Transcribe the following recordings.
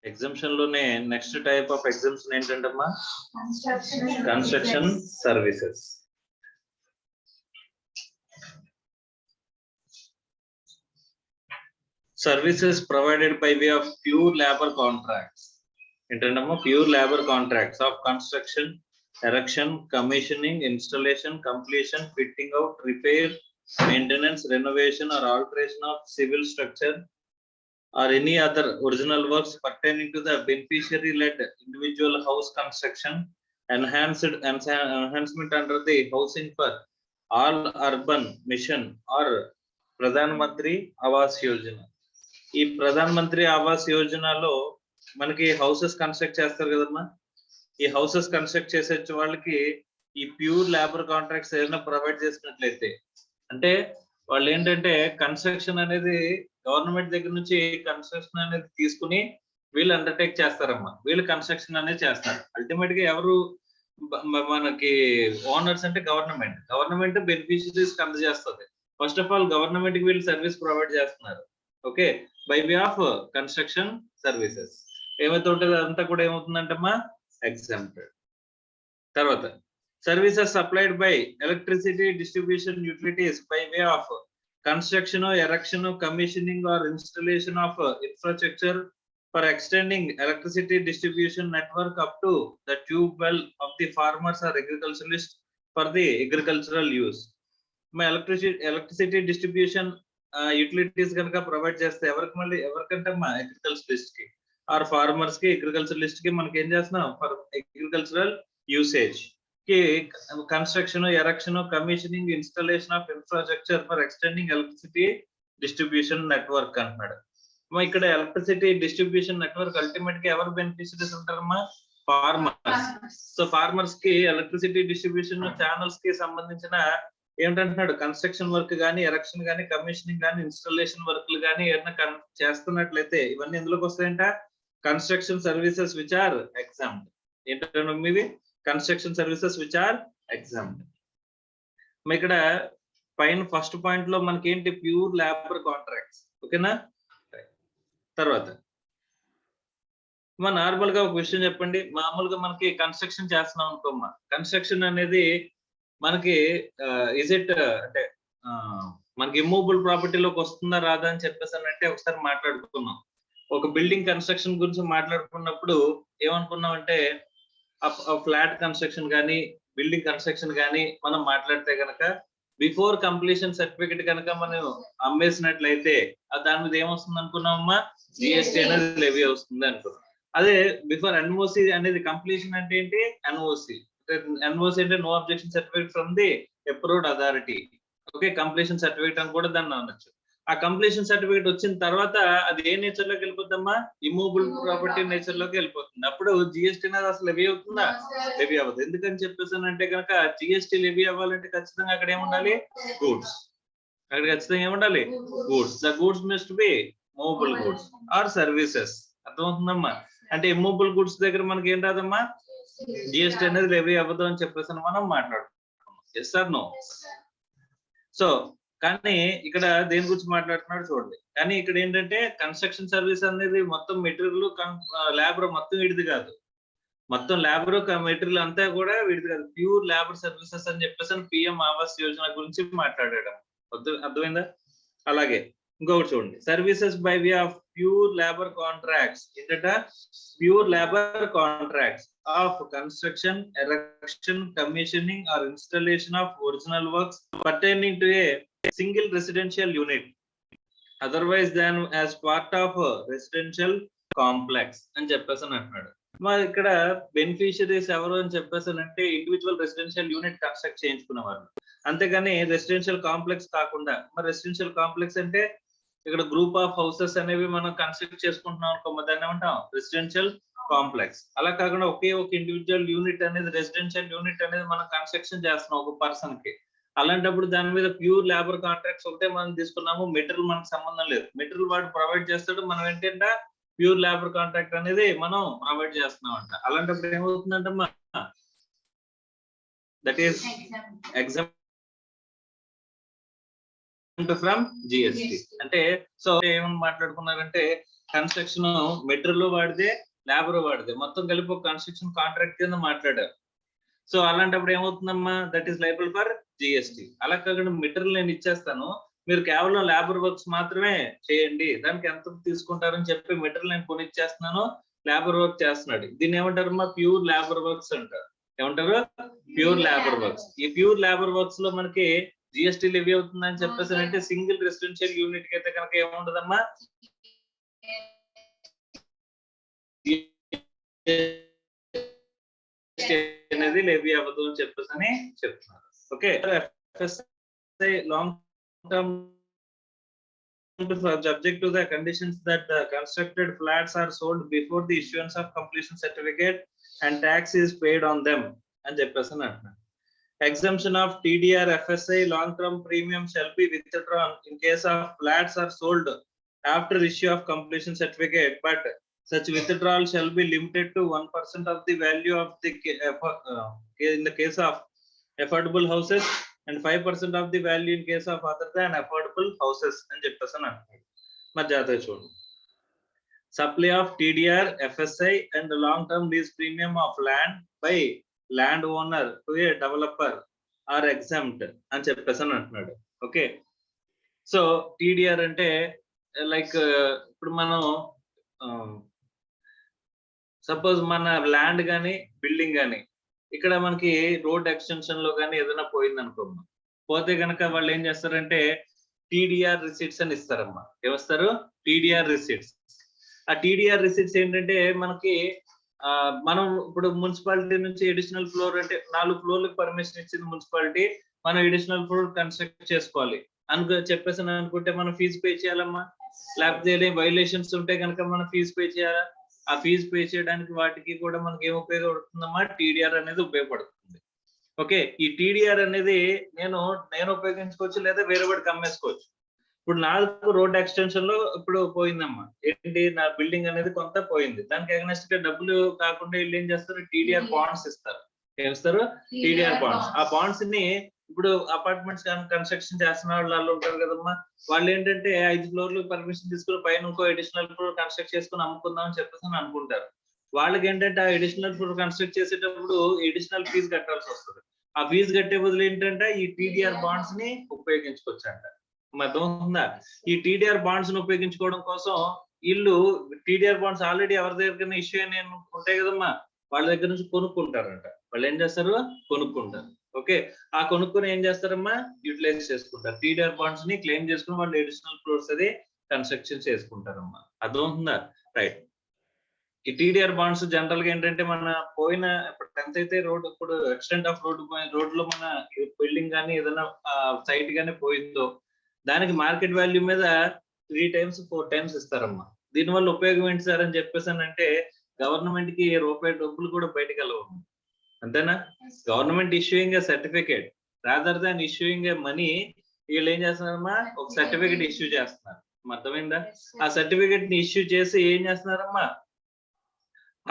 Exemption లోనే next type of exemption ఏంటంటమ్మా? Construction services. Services provided by way of pure labor contracts. ఏంటంటమ్మా? Pure labour contracts of construction, erection, commissioning, installation, completion, fitting out, repair, maintenance, renovation or alteration of civil structure or any other original works pertaining to the beneficiary led individual house construction, enhancement under the housing for all urban mission or Pradhan Mantri Awas Yojana. ఈ ప్రధాన్ మంత్రి ఆవాస్ యోజనలో మనకి houses construct చేస్తారు కదమ్మా. ఈ houses construct చేసే వాళ్ళకి ఈ pure labour contracts ఏదైనా ప్రొవైడ్ చేసినట్లయితే, అంటే వాళ్ళు ఏంటంటే కన్స్ట్రక్షన్ అనేది గవర్నమెంట్ దగ్గర నుంచి కన్స్ట్రక్షన్ అనేది తీసుకుని వీళ్ళు అండర్టేక్ చేస్తారమ్మా. వీళ్ళు కన్స్ట్రక్షన్ అనేది చేస్తారు. అల్టిమేట్ గా ఎవరు మనకి ఓనర్స్ అంటే గవర్నమెంట్ బెనిఫిషరీస్ అందజేస్తుంది. ఫస్ట్ ఆఫ్ ఆల్ గవర్నమెంట్ కి వీళ్ళు సర్వీస్ ప్రొవైడ్ చేస్తున్నారు. Okay, by way of construction services ఏమైతే ఉంటుంది అదంతా కూడా ఏమవుతుందంటమ్మా? ఎగ్జాంప్టెడ్. తర్వాత services supplied by electricity distribution utilities by way of construction, erection, commissioning or installation of infrastructure for extending electricity distribution network up to the tube well of the farmers or agriculturalist for the agricultural use. Electricity distribution utilities కనుక provide చేస్తే ఎవరికంటే మా అగ్రికల్చరలిస్ట్ కి are farmers కి, అగ్రికల్చరలిస్ట్ కి మనకి ఏం చేస్తున్నాం? ఫర్ అగ్రికల్చరల్ యూసేజ్ కి construction, erection, commissioning, installation of infrastructure for extending electricity distribution network అంటున్నాడు. ఇక్కడ ఎలక్ట్రిసిటీ డిస్ట్రిబ్యూషన్ నెట్వర్క్ అల్టిమేట్ గా ఎవరు బెనిఫిషరీస్ ఉంటారమ్మా? ఫార్మర్స్. సో ఫార్మర్స్ కి ఎలక్ట్రిసిటీ డిస్ట్రిబ్యూషన్ ఛానల్స్ కి సంబంధించిన ఏమిటంటున్నాడు? కన్స్ట్రక్షన్ వర్క్ కానీ, ఎరెక్షన్ కానీ, కమిషనింగ్ కానీ, ఇన్స్టాలేషన్ వర్క్లు కానీ ఏదైనా చేస్తున్నట్లయితే ఇవన్నీ ఎందులోకి వస్తాయంట? Construction services which are exempted. ఏంటంటే మీది construction services which are exempted. ఇక్కడ పైన ఫస్ట్ పాయింట్ లో మనకి ఏంటి? Pure labour contracts. ఓకేనా? తర్వాత నార్మల్ గా ఒక విషయం చెప్పండి. మామూలుగా మనకి కన్స్ట్రక్షన్ చేస్తున్నాం అనుకోమ్మా. కన్స్ట్రక్షన్ అనేది మనకి ఇజ్ ఇట్ అంటే మనకి ఇమ్మూవబుల్ ప్రాపర్టీలోకి వస్తుందా రాదా అని చెప్పేసి అంటే ఒకసారి మాట్లాడుకున్నాం. ఒక బిల్డింగ్ కన్స్ట్రక్షన్ గురించి మాట్లాడుకున్నప్పుడు ఏమనుకున్నాం అంటే ఫ్లాట్ కన్స్ట్రక్షన్ కానీ, బిల్డింగ్ కన్స్ట్రక్షన్ కానీ మనం మాట్లాడితే కనుక బిఫోర్ కంప్లీషన్ సర్టిఫికెట్ కనుక మనం అమ్మేసినట్లయితే దాని మీద ఏమొస్తుంది అనుకున్నామమ్మా? జిఎస్టీ అనేది లెవీ వస్తుంది అనుకున్నాం. అదే బిఫోర్ ఎన్ఓసి అనేది కంప్లీషన్ అంటే ఏంటి? ఎన్ఓసి అంటే no objection certificate from the approved authority. Okay, completion certificate అని కూడా దాన్ని అనొచ్చు. ఆ కంప్లీషన్ సర్టిఫికేట్ వచ్చిన తర్వాత అది ఏ నేచర్ లోకి వెళ్ళిపోద్దమ్మా? ఇమ్మూవబుల్ ప్రాపర్టీ నేచర్ లోకి వెళ్ళిపోతుంది. అప్పుడు జిఎస్టీ అనేది అసలు లెవీ అవుతుందా? లెవీ అవ్వదు. ఎందుకని చెప్పేసానంటే కనుక జిఎస్టీ లెవీ అవ్వాలంటే ఖచ్చితంగా అక్కడ ఏముండాలి? గూడ్స్. అక్కడ ఖచ్చితంగా ఏముండాలి? Goods. The goods must be movable goods or services. అర్థమవుతుందమ్మా? అంటే ఇమ్మూవబుల్ గూడ్స్ దగ్గర మనకి ఏం రాదమ్మా? జిఎస్టీ అనేది లెవీ అవ్వదు అని చెప్పేసి మనం మాట్లాడుతున్నాం. Yes or no? సో కానీ ఇక్కడ దేని గురించి మాట్లాడుతున్నాడు చూడండి. కానీ ఇక్కడ ఏంటంటే కన్స్ట్రక్షన్ సర్వీస్ అనేది మొత్తం మెటీరియల్, లేబర్ మొత్తం వీడిది కాదు. మొత్తం లేబర్ మెటీరియల్ అంతా కూడా వీడిది కాదు. ప్యూర్ లేబర్ సర్వీసెస్ అని చెప్పేసి పిఎం ఆవాస్ యోజన గురించి మాట్లాడాడు. అర్థమైందా? అలాగే ఇంకొకటి చూడండి. Services by way of pure labour contracts. ఏంటంటే pure labour contracts of construction, erection, commissioning or installation of original works pertaining to a single residential unit otherwise than as part of residential complex అని చెప్పేసి అంటున్నాడు. మరి ఇక్కడ beneficiaries ఎవరు అని చెప్పేసి అంటే ఇండివిజువల్ రెసిడెన్షియల్ యూనిట్ కన్స్ట్రక్ట్ చేయించుకునేవారు. అంతేగాని రెసిడెన్షియల్ కాంప్లెక్స్ కాకుండా. మరి రెసిడెన్షియల్ కాంప్లెక్స్ అంటే ఇక్కడ గ్రూప్ ఆఫ్ హౌసెస్ అనేవి మనం కన్స్ట్రక్ట్ చేసుకుంటున్నాం అనుకో, దాన్ని ఏమంటాం? Residential complex. అలా కాకుండా ఒకే ఒక ఇండివిజువల్ యూనిట్ అనేది, రెసిడెన్షియల్ యూనిట్ అనేది మనం కన్స్ట్రక్షన్ చేస్తున్నాం ఒక పర్సన్ కి. అలాంటప్పుడు దాని మీద ప్యూర్ లేబర్ కాంట్రాక్ట్స్ ఒకటే మనం తీసుకున్నాము. మెటీరియల్ మనకు సంబంధం లేదు. మెటీరియల్ వాడు ప్రొవైడ్ చేస్తాడు, మనం ఏంటంటే ప్యూర్ లేబర్ కాంట్రాక్ట్ అనేది మనం ప్రొవైడ్ చేస్తున్నాం అంట. అలాంటప్పుడు ఏమవుతుందంటమ్మా? That is exempt from GST. అంటే సో ఏమని మాట్లాడుకున్నారంటే కన్స్ట్రక్షన్ మెటీరియల్ వాడితే లేబర్ వాడితే మొత్తం కలిపి ఒక కన్స్ట్రక్షన్ కాంట్రాక్ట్ కింద మాట్లాడారు. సో అలాంటప్పుడు ఏమవుతుందమ్మా, that is liable for GST. అలా కాకుండా మెటీరియల్ నేను ఇచ్చేస్తాను, మీరు కేవలం లేబర్ వర్క్స్ మాత్రమే చేయండి, దానికి ఎంత తీసుకుంటారని చెప్పి మెటీరియల్ నేను కొనిచ్చేస్తున్నాను, లేబర్ వర్క్ చేస్తున్నాడు. దీన్ని ఏమంటారమ్మా, ప్యూర్ లేబర్ వర్క్స్ అంటారు. ఏమంటారు? Pure labour works. ఈ ప్యూర్ లేబర్ వర్క్స్ లో మనకి జిఎస్టీ లెవీ అవుతుందని చెప్పేసి అంటే సింగిల్ రెసిడెన్షియల్ యూనిట్ కి అయితే కనుక ఏముండదమ్మా, అనేది లెవీ అవ్వదు అని చెప్పేసి అని చెప్తున్నారు. Okay, long term subject to the conditions that the constructed flats are sold before the issuance of completion certificate and tax is paid on them అని చెప్పేసి అంటున్నారు. Exemption of TDR FSI long term premium shall be withdrawn in case of flats are sold after issue of completion certificate, but such withdrawal shall be limited to 1% of the value of the in the case of affordable houses and 5% of the value in case of other than affordable houses అని చెప్పేసి అంటున్నాడు. మరి జాగ్రత్తగా చూడండి. Supply of TDR FSI and long term lease premium of land by land owner to a developer are exempt అని చెప్పేసి అంటున్నాడు. Okay, so TDR అంటే లైక్ ఇప్పుడు మనం సపోజ్ మన ల్యాండ్ కానీ బిల్డింగ్ కానీ ఇక్కడ మనకి రోడ్ ఎక్స్టెన్షన్ లో కానీ ఏదైనా పోయింది అనుకోమ్మా, పోతే కనుక వాళ్ళు ఏం చేస్తారంటే టీడీఆర్ రిసీట్స్ అని ఇస్తారమ్మా. ఏమిస్తారు? TDR receipts. ఆ టీడీఆర్ రిసీట్స్ ఏంటంటే మనకి మనం ఇప్పుడు మున్సిపాలిటీ నుంచి ఎడిషనల్ ఫ్లోర్ అంటే 4 ఫ్లోర్లకు పర్మిషన్ ఇచ్చింది మున్సిపాలిటీ, మనం ఎడిషనల్ ఫ్లోర్ కన్స్ట్రక్ట్ చేసుకోవాలి చెప్పేసి అనుకుంటే మనం ఫీజు పే చేయాలమ్మా. లేకపోతే వైలేషన్స్ ఉంటే కనుక మనం ఫీజు పే చేయాలా? ఆ ఫీజు పే చేయడానికి వాటికి కూడా మనకి ఏం ఉపయోగపడుతుందమ్మా, టీడీఆర్ అనేది ఉపయోగపడుతుంది. ఓకే, ఈ టీడీఆర్ అనేది నేను ఉపయోగించుకోవచ్చు లేదా వేరే వాడికి అమ్మేసుకోవచ్చు. ఇప్పుడు నాకు రోడ్ ఎక్స్టెన్షన్ లో ఇప్పుడు పోయిందమ్మా, ఏంటి నా బిల్డింగ్ అనేది కొంత పోయింది, దానికి అగనెస్ట్ గా డబ్బులు కాకుండా వీళ్ళు ఏం చేస్తారు, టీడీఆర్ బాండ్స్ ఇస్తారు. ఏమిస్తారు? TDR bonds. ఆ బాండ్స్ ని ఇప్పుడు అపార్ట్మెంట్స్ కన్స్ట్రక్షన్ చేస్తున్న వాళ్ళు ఉంటారు కదమ్మా, వాళ్ళు ఏంటంటే 5 ఫ్లోర్లు పర్మిషన్ తీసుకుని పైన ఇంకో అడిషనల్ ఫ్లోర్ కన్స్ట్రక్ట్ చేసుకుని అమ్ముకుందాం అని చెప్పేసి అనుకుంటారు. వాళ్ళకి ఏంటంటే ఆ అడిషనల్ ఫ్లోర్ కన్స్ట్రక్ట్ చేసేటప్పుడు అడిషనల్ ఫీజు కట్టాల్సి వస్తుంది. ఆ ఫీజు కట్టే బదులు ఏంటంటే ఈ టీడీఆర్ బాండ్స్ ని ఉపయోగించుకోవచ్చు అంట. అర్థమవుతుందా? ఈ టీడీఆర్ బాండ్స్ ని ఉపయోగించుకోవడం కోసం వీళ్ళు టీడీఆర్ బాండ్స్ ఆల్రెడీ ఎవరి దగ్గర ఇష్యూ అని ఉంటాయి కదమ్మా, వాళ్ళ దగ్గర నుంచి కొనుక్కుంటారంట. వాళ్ళు ఏం చేస్తారు? కొనుక్కుంటారు. ఓకే, ఆ కొనుక్కొని ఏం చేస్తారమ్మా, యూటిలైజ్ చేసుకుంటారు. టీడీఆర్ బాండ్స్ ని క్లెయిమ్ చేసుకుని వాళ్ళు అడిషనల్ ఫ్లోర్స్ అది కన్స్ట్రక్షన్ చేసుకుంటారమ్మా. అర్థమవుతుందా? రైట్. ఈ టీడీఆర్ బాండ్స్ జనరల్ గా ఏంటంటే మన పోయిన ఇప్పుడు ఎంత అయితే రోడ్ ఇప్పుడు ఎక్స్టెంట్ ఆఫ్ రోడ్ లో మన బిల్డింగ్ కానీ ఏదైనా సైట్ కానీ పోయిందో దానికి మార్కెట్ వాల్యూ మీద 3 times 4 times ఇస్తారమ్మా. దీనివల్ల ఉపయోగం ఏంటి సార్ అని చెప్పేసి అంటే గవర్నమెంట్ కి రూపాయి డబ్బులు కూడా బయటకు వెళ్ళవు. అంతేనా? గవర్నమెంట్ ఇష్యూయింగ్ ఏ సర్టిఫికేట్ రాదర్ దాన్ ఇష్యూయింగ్ ఏ మనీ, వీళ్ళు ఏం చేస్తున్నారమ్మా, ఒక సర్టిఫికేట్ ఇష్యూ చేస్తున్నారు. అర్థమైందా? ఆ సర్టిఫికేట్ ని ఇష్యూ చేసి ఏం చేస్తున్నారమ్మా,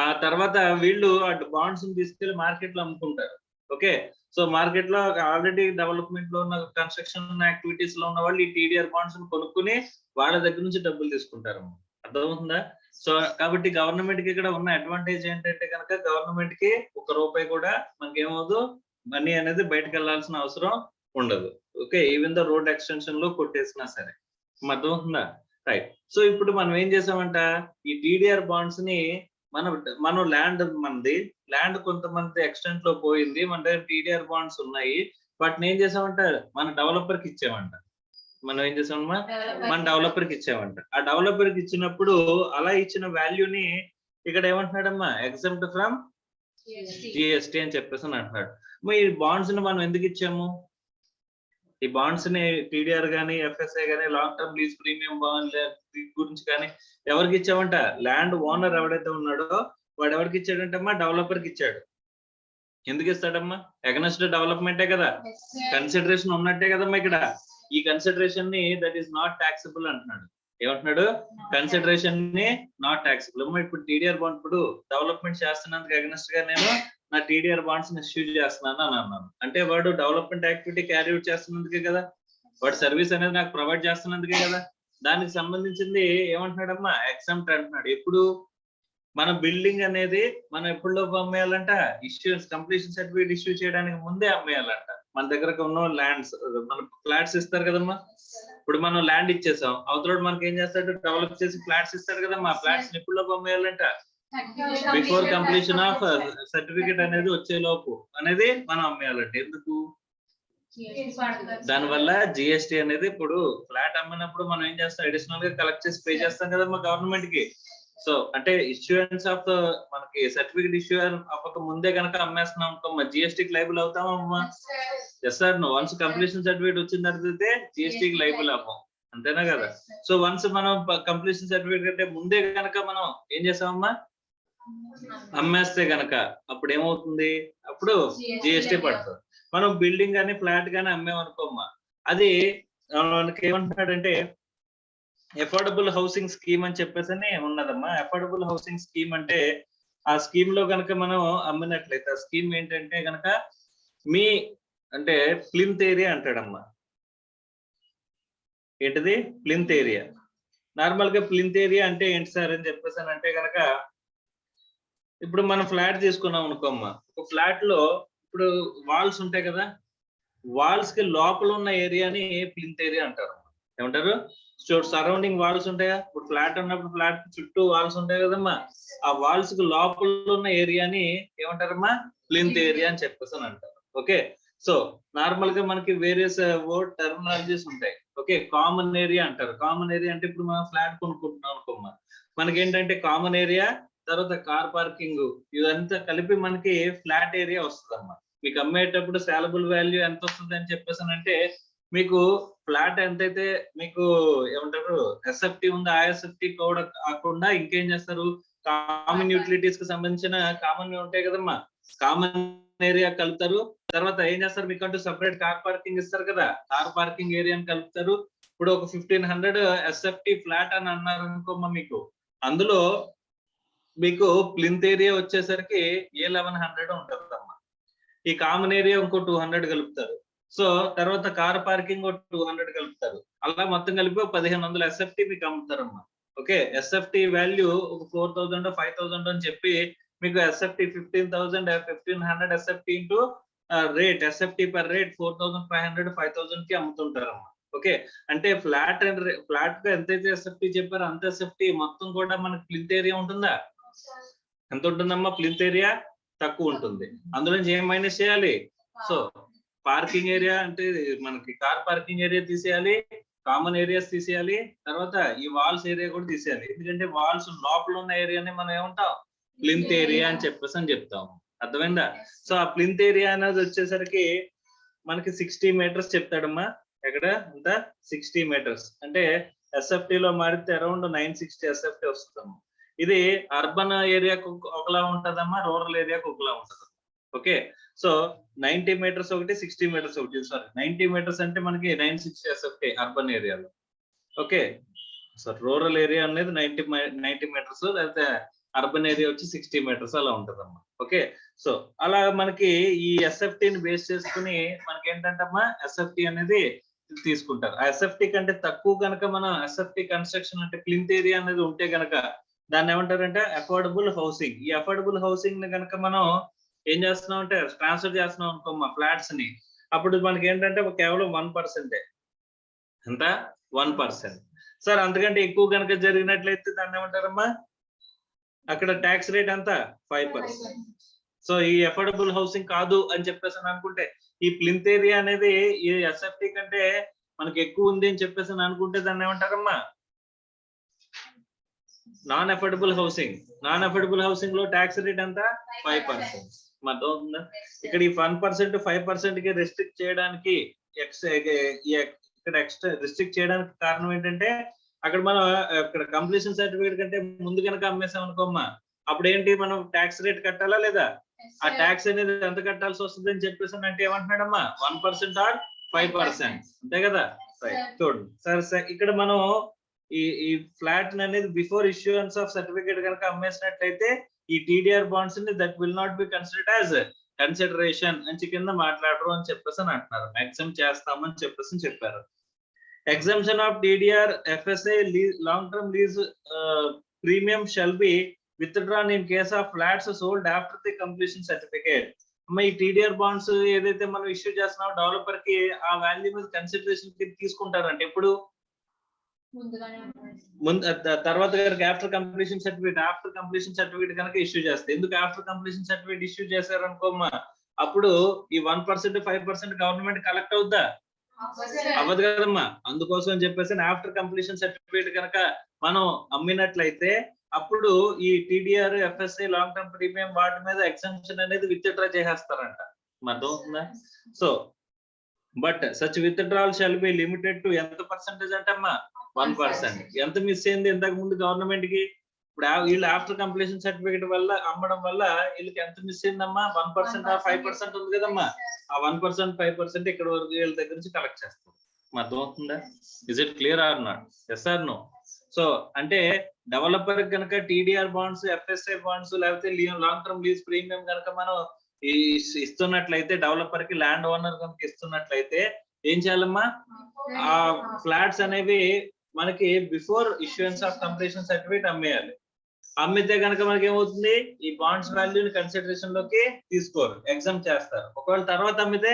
ఆ తర్వాత వీళ్ళు అటు బాండ్స్ ని తీసుకెళ్లి మార్కెట్ లో అమ్ముకుంటారు. ఓకే, సో మార్కెట్ లో ఆల్రెడీ డెవలప్మెంట్ లో ఉన్న కన్స్ట్రక్షన్ యాక్టివిటీస్ లో ఉన్న వాళ్ళు ఈ టీడీఆర్ బాండ్స్ ని కొనుక్కుని వాళ్ళ దగ్గర నుంచి డబ్బులు తీసుకుంటారమ్మా. అర్థమవుతుందా? సో కాబట్టి గవర్నమెంట్ కి ఇక్కడ ఉన్న అడ్వాంటేజ్ ఏంటంటే కనుక గవర్నమెంట్ కి 1 రూపాయి కూడా మనకి ఏమవుదు, మనీ అనేది బయటకు వెళ్లాల్సిన అవసరం ఉండదు. Okay, even the road extension లో కొట్టేసినా సరే. అర్థమవుతుందా? రైట్. సో ఇప్పుడు మనం ఏం చేసామంట, ఈ టీడీఆర్ బాండ్స్ ని మనం ల్యాండ్ కొంతమంది ఎక్స్టెంట్ లో పోయింది, మన దగ్గర టీడీఆర్ బాండ్స్ ఉన్నాయి, వాటిని ఏం చేసామంట, మన డెవలపర్ కి ఇచ్చామంట. మనం ఏం చేసామమ్మా, మన డెవలపర్ కి ఇచ్చామంట. ఆ డెవలపర్ కి ఇచ్చినప్పుడు అలా ఇచ్చిన వాల్యూని ఇక్కడ ఏమంటున్నాడమ్మా, ఎగ్జెంప్ట్ ఫ్రమ్ జిఎస్టీ అని చెప్పేసి అంటున్నాడు. మరి ఈ బాండ్స్ ని మనం ఎందుకు ఇచ్చాము? ఈ బాండ్స్ ని టీడీఆర్ గానీ ఎఫ్ఎస్ఐ గానీ long term lease premium bond గురించి కానీ ఎవరికి ఇచ్చామంట, ల్యాండ్ ఓనర్ ఎవడైతే ఉన్నాడో వాడు ఎవరికి ఇచ్చాడంటమ్మా, డెవలపర్ కి ఇచ్చాడు. ఎందుకు ఇస్తాడమ్మా? అగెన్స్ట్ డెవలప్మెంటే కదా, కన్సిడరేషన్ ఉన్నట్టే కదమ్మా. ఇక్కడ ఈ కన్సిడరేషన్ ని దట్ ఈస్ నాట్ టాక్సబుల్ అంటున్నాడు. ఏమంటున్నాడు? కన్సిడరేషన్ ని నాట్ టాక్సబుల్. ఇప్పుడు టీడీఆర్ బాండ్ ఇప్పుడు డెవలప్మెంట్ చేస్తున్నందుకు అగెన్స్ట్ గా నేను నా టీడీఆర్ బాండ్స్ ని ఇష్యూ చేస్తున్నాను అని అన్నాను. అంటే వాడు డెవలప్మెంట్ యాక్టివిటీ క్యారీ అవుట్ చేస్తున్నందుకే కదా, వాడు సర్వీస్ అనేది నాకు ప్రొవైడ్ చేస్తున్నందుకే కదా. దానికి సంబంధించింది ఏమంటున్నాడమ్మా, ఎగ్జామ్ట్ అంటున్నాడు. ఎప్పుడు మన బిల్డింగ్ అనేది మనం ఎప్పుడులోపు అమ్మేయాలంట, ఇష్యూస్ కంప్లీషన్ సర్టిఫికేట్ ఇష్యూ చేయడానికి ముందే అమ్మేయాలంట. మన దగ్గర ఉన్న ల్యాండ్స్, మన ఫ్లాట్స్ ఇస్తారు కదమ్మా. ఇప్పుడు మనం ల్యాండ్ ఇచ్చేసాం, అవతల మనకి ఏం చేస్తాడు, డెవలప్ చేసి ఫ్లాట్స్ ఇస్తారు కదమ్మా. ఫ్లాట్స్ ఎప్పుడులోపు అమ్మేయాలంట, బిఫోర్ కంప్లీషన్ ఆఫ్ సర్టిఫికేట్ అనేది వచ్చే లోపు అనేది మనం అమ్మేయాలంటే. ఎందుకు, దానివల్ల జిఎస్టి అనేది ఇప్పుడు ఫ్లాట్ అమ్మినప్పుడు మనం ఏం చేస్తాం, అడిషనల్ గా కలెక్ట్ చేసి పే చేస్తాం కదమ్మా గవర్నమెంట్ కి. సో అంటే ఇష్యూయన్స్ ఆఫ్ మనకి సర్టిఫికేట్ ఇష్యూ అవ్వక ముందే కనుక అమ్మేస్తున్నాం అనుకో జిఎస్టీకి లైబుల్ అవుతామమ్మా. Yes sir, once completion certificate వచ్చిన తర్వాత జిఎస్టీకి లైబుల్ అవ్వం, అంతేనా కదా. సో వన్స్ మనం కంప్లీషన్ సర్టిఫికేట్ కంటే ముందే కనుక మనం ఏం చేస్తామమ్మా, అమ్మేస్తే గనక అప్పుడు ఏమవుతుంది, అప్పుడు జిఎస్టీ పడుతుంది. మనం బిల్డింగ్ కానీ ఫ్లాట్ కానీ అమ్మేమనుకోమ్మా, అది మనకి ఏమంటున్నాడంటే అఫోర్డబుల్ హౌసింగ్ స్కీమ్ అని చెప్పేసి ఉన్నదమ్మా. అఫోర్డబుల్ హౌసింగ్ స్కీమ్ అంటే ఆ స్కీమ్ లో కనుక మనం అమ్మినట్లయితే ఆ స్కీమ్ ఏంటంటే కనుక మీ అంటే ప్లింత్ ఏరియా అంటాడమ్మా. ఏంటిది, ప్లింత్ ఏరియా. నార్మల్ గా ప్లింత్ ఏరియా అంటే ఏంటి సార్ అని చెప్పేసి అంటే కనుక, ఇప్పుడు మనం ఫ్లాట్ తీసుకున్నాం అనుకోమ్మా, ఒక ఫ్లాట్ లో ఇప్పుడు వాల్స్ ఉంటాయి కదా, వాల్స్ కి లోపల ఉన్న ఏరియాని ప్లింత్ ఏరియా అంటారు. ఏమంటారు, సరౌండింగ్ వాల్స్ ఉంటాయా, ఇప్పుడు ఫ్లాట్ ఉన్నప్పుడు ఫ్లాట్ చుట్టూ వాల్స్ ఉంటాయి కదమ్మా, ఆ వాల్స్ కి లోపల ఉన్న ఏరియాని ఏమంటారమ్మా, ప్లింత్ ఏరియా అని చెప్పేసి అంటారు. ఓకే, సో నార్మల్ గా మనకి వేరియస్ వర్డ్ టర్మినాలజీస్ ఉంటాయి. ఓకే, కామన్ ఏరియా అంటారు. కామన్ ఏరియా అంటే ఇప్పుడు మనం ఫ్లాట్ కొనుక్కుంటున్నాం అనుకోమ్మా, మనకి ఏంటంటే కామన్ ఏరియా, తర్వాత కార్ పార్కింగ్, ఇదంతా కలిపి మనకి ఫ్లాట్ ఏరియా వస్తుందమ్మా. మీకు అమ్మేటప్పుడు సాలబుల్ వాల్యూ ఎంత వస్తుంది అని చెప్పేసి అంటే, మీకు ఫ్లాట్ ఎంతైతే మీకు ఏమంటారు ఎస్ఎఫ్టీ ఉందో ఆ ఎస్ఎఫ్టీ కూడా కాకుండా ఇంకేం చేస్తారు, కామన్ యూటిలిటీస్ కి సంబంధించిన కామన్ ఉంటాయి కదమ్మా, కామన్ ఏరియా కలుపుతారు. తర్వాత ఏం చేస్తారు, మీకు అంటూ సెపరేట్ కార్ పార్కింగ్ ఇస్తారు కదా, కార్ పార్కింగ్ ఏరియాని కలుపుతారు. ఇప్పుడు ఒక 1500 ఎస్ఎఫ్టీ ఫ్లాట్ అని అన్నారు అనుకోమ్మా, మీకు అందులో మీకు ప్లింత్ ఏరియా వచ్చేసరికి 1100 ఉంటుందమ్మా. ఈ కామన్ ఏరియా ఇంకో 200 కలుపుతారు. సో తర్వాత కార్ పార్కింగ్ 200 కలుపుతారు. అలా మొత్తం కలిపి 1500 ఎస్ఎఫ్టీ మీకు అమ్ముతారమ్మా. ఓకే, ఎస్ఎఫ్టీ వాల్యూ ఒక 4000 5000 అని చెప్పి మీకు SFT 15,000 1500 SFT into rate, SFT per rate 4500 5000 కి అమ్ముతుంటారమ్మా. ఓకే, అంటే ఫ్లాట్ గా ఎంతైతే ఎస్ఎఫ్టీ చెప్పారో అంత ఎస్ఎఫ్టీ మొత్తం కూడా మనకి ప్లింత్ ఏరియా ఉంటుందా, ఎంత ఉంటుందమ్మా, ప్లింత్ ఏరియా తక్కువ ఉంటుంది. అందులో నుంచి ఏం మైనస్ చేయాలి, సో పార్కింగ్ ఏరియా అంటే మనకి కార్ పార్కింగ్ ఏరియా తీసేయాలి, కామన్ ఏరియాస్ తీసేయాలి, తర్వాత ఈ వాల్స్ ఏరియా కూడా తీసేయాలి. ఎందుకంటే వాల్స్ లోపల ఉన్న ఏరియాని మనం ఏమంటాం, ప్లింత్ ఏరియా అని చెప్పేసి అని చెప్తాము. అర్థమైందా. సో ఆ ప్లింత్ ఏరియా అనేది వచ్చేసరికి మనకి 60 మీటర్స్ చెప్తాడమ్మా. ఎక్కడ అంత 60 మీటర్స్ అంటే ఎస్ఎఫ్టీ లో మారితే అరౌండ్ 960 ఎస్ఎఫ్టీ వస్తుందమ్మా. ఇది అర్బన్ ఏరియాకు ఒకలా ఉంటదమ్మా, రూరల్ ఏరియాకు ఒకలా ఉంటది. ఓకే, సో 90 మీటర్స్ ఒకటి 60 మీటర్స్ ఒకటి, సారీ 90 మీటర్స్ అంటే మనకి 960 ఎస్ఎఫ్టీ అర్బన్ ఏరియాలో. ఓకే, సో రూరల్ ఏరియా అనేది 90 మీటర్స్, లేకపోతే అర్బన్ ఏరియా వచ్చి 60 మీటర్స్ అలా ఉంటదమ్మా. ఓకే, సో అలా మనకి ఈ ఎస్ఎఫ్టీని బేస్ చేసుకుని మనకి ఏంటంటమ్మా ఎస్ఎఫ్టీ అనేది తీసుకుంటారు. ఆ ఎస్ఎఫ్టీ కంటే తక్కువ కనుక మనం ఎస్ఎఫ్టీ కన్స్ట్రక్షన్ అంటే ప్లింత్ ఏరియా అనేది ఉంటే కనుక దాన్ని ఏమంటారంటే అఫోర్డబుల్ హౌసింగ్. ఈ అఫోర్డబుల్ హౌసింగ్ ని కనుక మనం ఏం చేస్తున్నాం అంటే ట్రాన్స్ఫర్ చేస్తున్నాం అనుకో మా ఫ్లాట్స్ ని, అప్పుడు మనకి ఏంటంటే కేవలం 1%. ఎంత, 1%. సార్ అంతకంటే ఎక్కువ కనుక జరిగినట్లయితే దాన్ని ఏమంటారమ్మా, అక్కడ ట్యాక్స్ రేట్ ఎంత, 5%. సో ఈ అఫోర్డబుల్ హౌసింగ్ కాదు అని చెప్పేసి అనుకుంటే, ఈ ప్లింత్ ఏరియా అనేది ఈ ఎస్ఎఫ్టీ కంటే మనకి ఎక్కువ ఉంది అని చెప్పేసి అనుకుంటే దాన్ని ఏమంటారమ్మా, non affordable housing. Non affordable housing లో ట్యాక్స్ రేట్ ఎంత, 5%. అర్థమవుతుందా. ఇక్కడ ఈ 1% 5% కి రెస్ట్రిక్ట్ చేయడానికి ఇక్కడ ఎక్స్ట్రా రెస్ట్రిక్ట్ చేయడానికి కారణం ఏంటంటే, అక్కడ మనం అక్కడ కంప్లీషన్ సర్టిఫికేట్ కంటే ముందు కనుక అమ్మేసాం అనుకోమ్మా, అప్పుడు ఏంటి మనం ట్యాక్స్ రేట్ కట్టాలా లేదా, ఆ ట్యాక్స్ అనేది ఎంత కట్టాల్సి వస్తుంది అని చెప్పేసి అంటే ఏమంటున్నాడమ్మా, 1% ఆర్ 5%, అంతే కదా. చూడండి సార్, ఇక్కడ మనం ఈ ఫ్లాట్ అనేది బిఫోర్ ఇష్యూయన్స్ ఆఫ్ సర్టిఫికేట్ కనుక అమ్మేసినట్లయితే ఈ టీడీఆర్ బాండ్స్ ని that will not be considered as consideration అని కింద మాట్లాడరు అని చెప్పేసి అంటున్నారు. మ్యాక్సిమం చేస్తామని చెప్పేసి చెప్పారు. Exemption of TDR FSA long-term lease premium shall be withdrawn in case of flats sold after the completion certificate. ఈ టీడీఆర్ బాండ్స్ ఏదైతే మనం ఇష్యూ చేస్తున్నాం డెవలపర్ కి ఆ వాల్యూ మీద కన్సిడరేషన్ తీసుకుంటారంటే ఎప్పుడు తర్వాత ఆఫ్టర్ కంప్లీషన్ సర్టిఫికేట్ కనుక ఇష్యూ చేస్తే ఎందుకు ఆఫ్టర్ కంప్లీషన్ సర్టిఫికేట్ ఇష్యూ చేశారనుకోమ్మా అప్పుడు ఈ 1% 5% గవర్నమెంట్ కలెక్ట్ అవుద్దా అవ్వదు కదమ్మా అందుకోసం అని చెప్పేసి ఆఫ్టర్ కంప్లీషన్ సర్టిఫికేట్ కనుక మనం అమ్మినట్లయితే అప్పుడు ఈ TDR FSI long term premium వాటి మీద ఎగ్జంప్షన్ అనేది విత్డ్రా చేసేస్తారంట అర్థమవుతుందా so but such withdrawal shall be limited to ఎంత పర్సెంటేజ్ అంటమ్మా 1%. ఎంత మిస్ అయింది ఇంతకు ముందు గవర్నమెంట్ కి ఇప్పుడు వీళ్ళు ఆఫ్టర్ కంప్లీషన్ సర్టిఫికేట్ వల్ల అమ్మడం వల్ల వీళ్ళకి ఎంత మిస్ అయిందమ్మా 1% ఆర్ 5% ఉంది కదమ్మా ఆ 1% 5% ఇక్కడ వరకు వీళ్ళ దగ్గర నుంచి కలెక్ట్ చేస్తారు అర్థమవుతుందా is it clear or not yes or no so అంటే డెవలపర్ కనుక టీడీఆర్ బాండ్స్ ఎఫ్ఎస్ఐ బాండ్స్ లేకపోతే లాంగ్ టర్మ్ లీజ్ ప్రీమియం కనుక మనం ఇస్తున్నట్లయితే డెవలపర్ కి ల్యాండ్ ఓనర్ కనుక ఇస్తున్నట్లయితే ఏం చేయాలమ్మా ఆ ఫ్లాట్స్ అనేవి మనకి before issuance of completion certificate అమ్మేయాలి అమ్మితే కనుక మనకి ఏమవుతుంది ఈ బాండ్స్ వాల్యూని కన్సిడరేషన్ లోకి తీసుకోరు ఎగ్జామ్ చేస్తారు ఒకవేళ తర్వాత అమ్మితే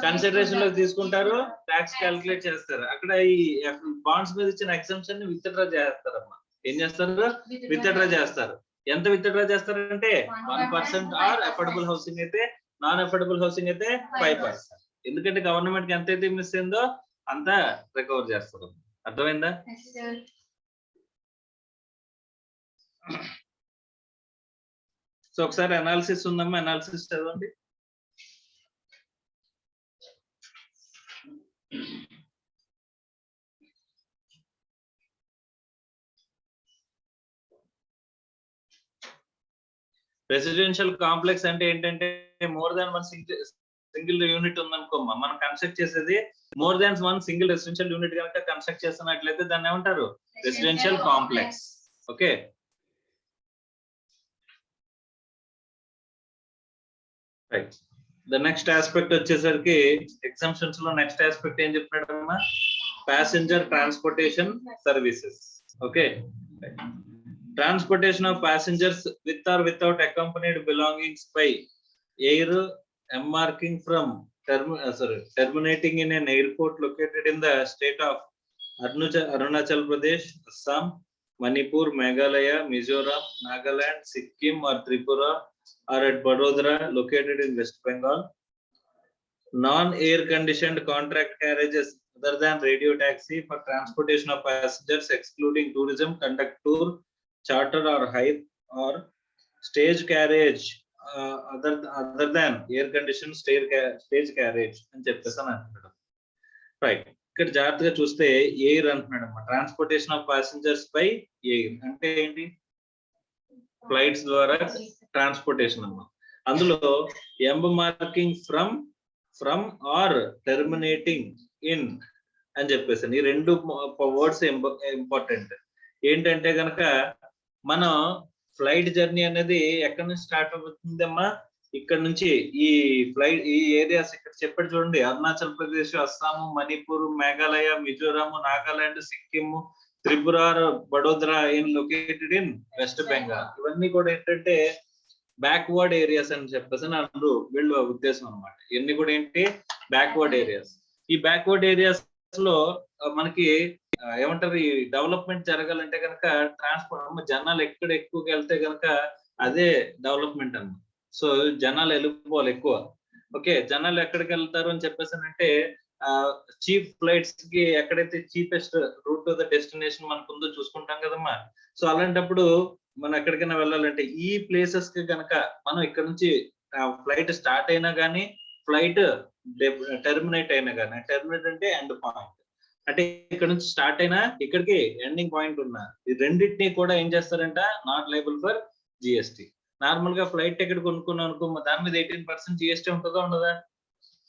కన్సిడరేషన్ లోకి తీసుకుంటారు ట్యాక్స్ క్యాలిక్యులేట్ చేస్తారు అక్కడ ఈ బాండ్స్ మీద ఇచ్చిన ఎగ్జామ్షన్ ని విత్డ్రా చేస్తారమ్మా ఏం చేస్తారు విత్డ్రా చేస్తారు ఎంత విత్డ్రా చేస్తారంటే 1% ఆర్ అఫోర్డబుల్ హౌసింగ్ అయితే నాన్ అఫోర్డబుల్ హౌసింగ్ అయితే 5%. ఎందుకంటే గవర్నమెంట్ కి ఎంతైతే మిస్ అయిందో అంతా రికవర్ చేస్తారు అర్థమైందా సో ఒకసారి అనాలిసిస్ ఉందమ్మా అనాలిసిస్ చదవండి రెసిడెన్షియల్ కాంప్లెక్స్ అంటే ఏంటంటే more than one single unit ఉందనుకోమ్మా మనం కన్స్ట్రక్ట్ చేసేది more than one single residential unit కనుక కన్స్ట్రక్ట్ చేస్తున్నట్లయితే దాన్ని ఏమంటారు residential complex okay right the next aspect వచ్చేసరికి ఎగ్జామ్షన్స్ లో నెక్స్ట్ ఆస్పెక్ట్ ఏం చెప్తున్నాడమ్మా passenger transportation services okay transportation of passengers with or without accompanied belongings by air embarking from terminating in an airport located in the state of Arunachal Pradesh, Assam, Manipur, Meghalaya, Mizoram, Nagaland, Sikkim or Tripura or at Vadodara located in West Bengal. Non-air conditioned contract carriages other than radio taxi for transportation of passengers excluding tourism, conduct tour, charter or hire or stage carriage other than air conditioned stage carriage అని చెప్పేసాను అంటున్నాడు right ఇక్కడ జాగ్రత్తగా చూస్తే air అంటున్నాడు అమ్మా transportation of passengers by air అంటే ఏంటి ఫ్లైట్స్ ద్వారా ట్రాన్స్పోర్టేషన్ అమ్మా అందులో ఎంబార్కింగ్ ఫ్రమ్ ఆర్ టెర్మినేటింగ్ ఇన్ అని చెప్పేసాను ఈ రెండు వర్డ్స్ ఇంపార్టెంట్ ఏంటంటే గనక మనం ఫ్లైట్ జర్నీ అనేది ఎక్కడి నుంచి స్టార్ట్ అవుతుందమ్మా ఇక్కడ నుంచి ఈ ఫ్లైట్ ఈ ఏరియాస్ ఇక్కడ చెప్పాడు చూడండి Arunachal Pradesh Assam Manipur Meghalaya Mizoram Nagaland Sikkim Tripura Vadodara located in west Bengal ఇవన్నీ కూడా ఏంటంటే బ్యాక్వర్డ్ ఏరియాస్ అని చెప్పేసి అందరూ వీళ్ళ ఉద్దేశం అనమాట ఇవన్నీ కూడా ఏంటి బ్యాక్వర్డ్ ఏరియాస్ ఈ బ్యాక్వర్డ్ ఏరియాస్ లో మనకి ఏమంటారు ఈ డెవలప్మెంట్ జరగాలంటే కనుక ట్రాన్స్పోర్ట్ జనాలు ఎక్కడ ఎక్కువగా వెళ్తే కనుక అదే డెవలప్మెంట్ అన్నమాట సో జనాలు వెళ్ళిపోవాలి ఎక్కువ ఓకే జనాలు ఎక్కడికి వెళ్తారు అని చెప్పేసానంటే చీప్ ఫ్లైట్స్ కి ఎక్కడైతే cheapest route to the destination మనకు ఉందో చూసుకుంటాం కదమ్మా సో అలాంటప్పుడు మనం ఎక్కడికైనా వెళ్ళాలంటే ఈ ప్లేసెస్ కి కనుక మనం ఇక్కడ నుంచి ఫ్లైట్ స్టార్ట్ అయినా కానీ ఫ్లైట్ టెర్మినేట్ అయినా కానీ టెర్మినేట్ అంటే ఎండ్ పాయింట్ అంటే ఇక్కడ నుంచి స్టార్ట్ అయినా ఇక్కడికి ఎండింగ్ పాయింట్ ఉన్నా ఈ రెండింటినీ కూడా ఏం చేస్తారంట not liable for GST normal గా ఫ్లైట్ టికెట్ కొనుక్కున్నాం అనుకో దాని మీద 18% జిఎస్టీ ఉంటుందా ఉండదా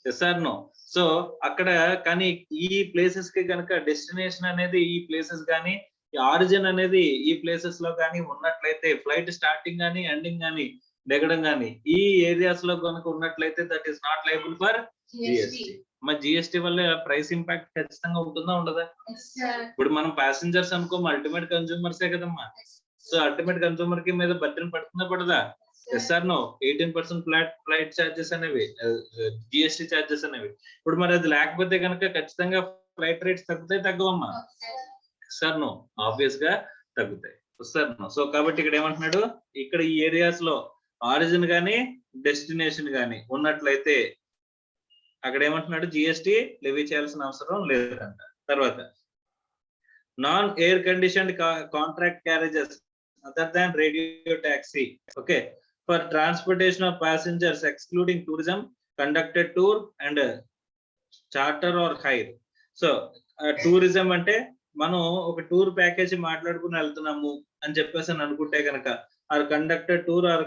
ఎస్ ఆర్ నో సో అక్కడ కానీ ఈ ప్లేసెస్ కి కనుక డెస్టినేషన్ అనేది ఈ ప్లేసెస్ కానీ ఆరిజిన్ అనేది ఈ ప్లేసెస్ లో కానీ ఉన్నట్లయితే ఫ్లైట్ స్టార్టింగ్ కానీ ఎండింగ్ కానీ దిగడం కానీ ఈ ఏరియాస్ లో కనుక ఉన్నట్లయితే that is not liable for GST మా జిఎస్టీ వల్ల ప్రైస్ ఇంపాక్ట్ ఖచ్చితంగా ఉంటుందా ఉండదా? ఇప్పుడు మనం ప్యాసింజర్స్ అనుకో అల్టిమేట్ కన్స్యూమర్సే కదమ్మా. సో అల్టిమేట్ కన్స్యూమర్ కి మీద బర్డెన్ పడుతుందా పడదా? Yes or no? 18% flight charges అనేవి, జిఎస్టీ చార్జెస్ అనేవి. ఇప్పుడు మరి అది లేకపోతే కనుక ఖచ్చితంగా ఫ్లైట్ రేట్స్ తగ్గుతాయి తగ్గవమ్మా? సార్ నో, ఆబ్వియస్ గా తగ్గుతాయి. Sir no. సో కాబట్టి ఇక్కడ ఏమంటున్నాడు, ఇక్కడ ఈ ఏరియాస్ లో ఆరిజిన్ గానీ డెస్టినేషన్ గానీ ఉన్నట్లయితే అక్కడ ఏమంటున్నాడు, జిఎస్టీ లెవీ చేయాల్సిన అవసరం లేదంట. తర్వాత non air conditioned contract carriages other than radio taxi, okay, for transportation of passengers excluding tourism, conducted tour and charter or hire. So tourism అంటే మనం ఒక టూర్ ప్యాకేజీ మాట్లాడుకుని వెళ్తున్నాము అని చెప్పేసి అని అనుకుంటే కనుక, or conducted tour or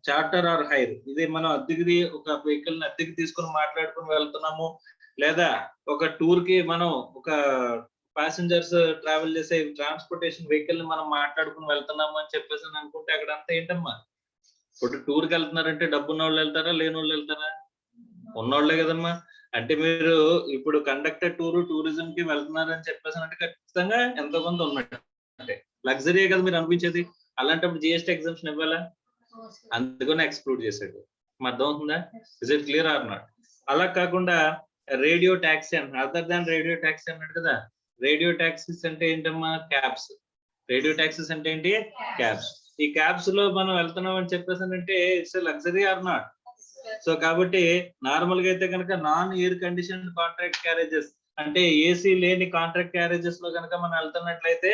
charter or hire, ఇది మనం అద్దెకి ఒక వెహికల్ ని అద్దెకి తీసుకుని మాట్లాడుకుని వెళ్తున్నాము, లేదా ఒక టూర్ కి మనం ఒక ప్యాసింజర్స్ ట్రావెల్ చేసే ట్రాన్స్పోర్టేషన్ వెహికల్ ని మనం మాట్లాడుకుని వెళ్తున్నాము అని చెప్పేసి అనుకుంటే అక్కడ అంతా ఏంటమ్మా, ఇప్పుడు టూర్ కి వెళ్తున్నారంటే డబ్బున్న వాళ్ళు వెళ్తారా లేని వాళ్ళు వెళ్తారా? ఉన్నోళ్లే కదమ్మా. అంటే మీరు ఇప్పుడు కండక్టెడ్ టూర్ టూరిజం కి వెళ్తున్నారని చెప్పేసి అంటే ఖచ్చితంగా ఎంతో కొంత ఉన్నట్టు, అంటే లగ్జరీ కదా మీరు అనిపించేది. అలాంటప్పుడు జిఎస్టీ ఎగ్జామ్షన్ ఇవ్వాలా? అందుకని ఎక్స్క్లూడ్ చేశాడు. అర్థం అవుతుందా? Is it clear or not? అలా కాకుండా రేడియో ట్యాక్సీ అంటున్నాడు, అదర్ దాన్ రేడియో ట్యాక్సీ అన్నాడు కదా. రేడియో ట్యాక్సీస్ అంటే ఏంటమ్మా? క్యాబ్స్. రేడియో ట్యాక్సీస్ అంటే ఏంటి? క్యాబ్స్. ఈ క్యాబ్స్ లో మనం వెళ్తున్నాం అని చెప్పేసి అంటే it's luxury or not? So కాబట్టి నార్మల్ గా అయితే కనుక non air condition contract carriages అంటే ఏసీ లేని కాంట్రాక్ట్ క్యారేజెస్ లో కనుక మనం వెళ్తున్నట్లయితే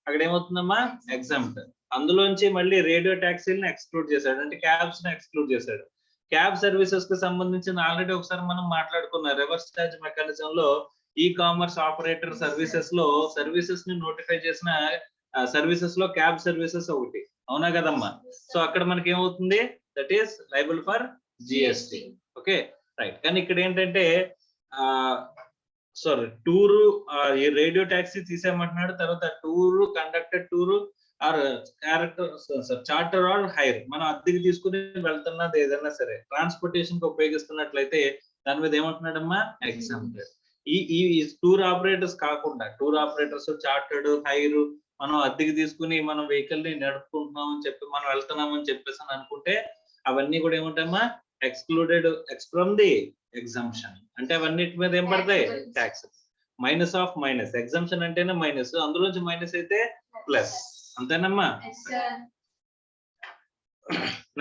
అక్కడ ఏమవుతుందమ్మా? ఎగ్జామ్ట్. అందులోంచి మళ్ళీ రేడియో ట్యాక్సీలను ఎక్స్క్లూడ్ చేశాడు, అంటే క్యాబ్స్ ని ఎక్స్క్లూడ్ చేశాడు. క్యాబ్ సర్వీసెస్ కి సంబంధించిన ఆల్రెడీ ఒకసారి మనం మాట్లాడుకున్నాం. రివర్స్ ఛార్జ్ మెకానిజం లో ఈ కామర్స్ ఆపరేటర్ సర్వీసెస్ లో సర్వీసెస్ ని నోటిఫై చేసిన సర్వీసెస్ లో క్యాబ్ సర్వీసెస్ ఒకటి, అవునా కదమ్మా? సో అక్కడ మనకి ఏమవుతుంది, that is liable for GST. Okay right. కానీ ఇక్కడ ఏంటంటే సారీ టూరు రేడియో ట్యాక్సీ తీసేయమంటున్నాడు. తర్వాత tour, conducted tour or character charter or hire, మనం అద్దెకి తీసుకుని వెళ్తున్నది ఏదైనా సరే ట్రాన్స్పోర్టేషన్ కి ఉపయోగిస్తున్నట్లయితే దాని మీద ఏమంటున్నాడమ్మా? ఎగ్జామ్టెడ్. ఈ టూర్ ఆపరేటర్స్ కాకుండా, టూర్ ఆపరేటర్స్ చార్టర్డ్ హైర్ మనం అద్దెకి తీసుకుని మనం వెహికల్ ని నడుపుకుంటున్నాం అని చెప్పి మనం వెళ్తున్నాం అని చెప్పేసి అనుకుంటే అవన్నీ కూడా ఏమంటామా? Excluded from the exemption. అంటే అవన్నిటి మీద ఏం పడతాయి? Tax. Minus of minus, exemption అంటేనే మైనస్, అందులోంచి మైనస్ అయితే ప్లస్, అంతేనమ్మా?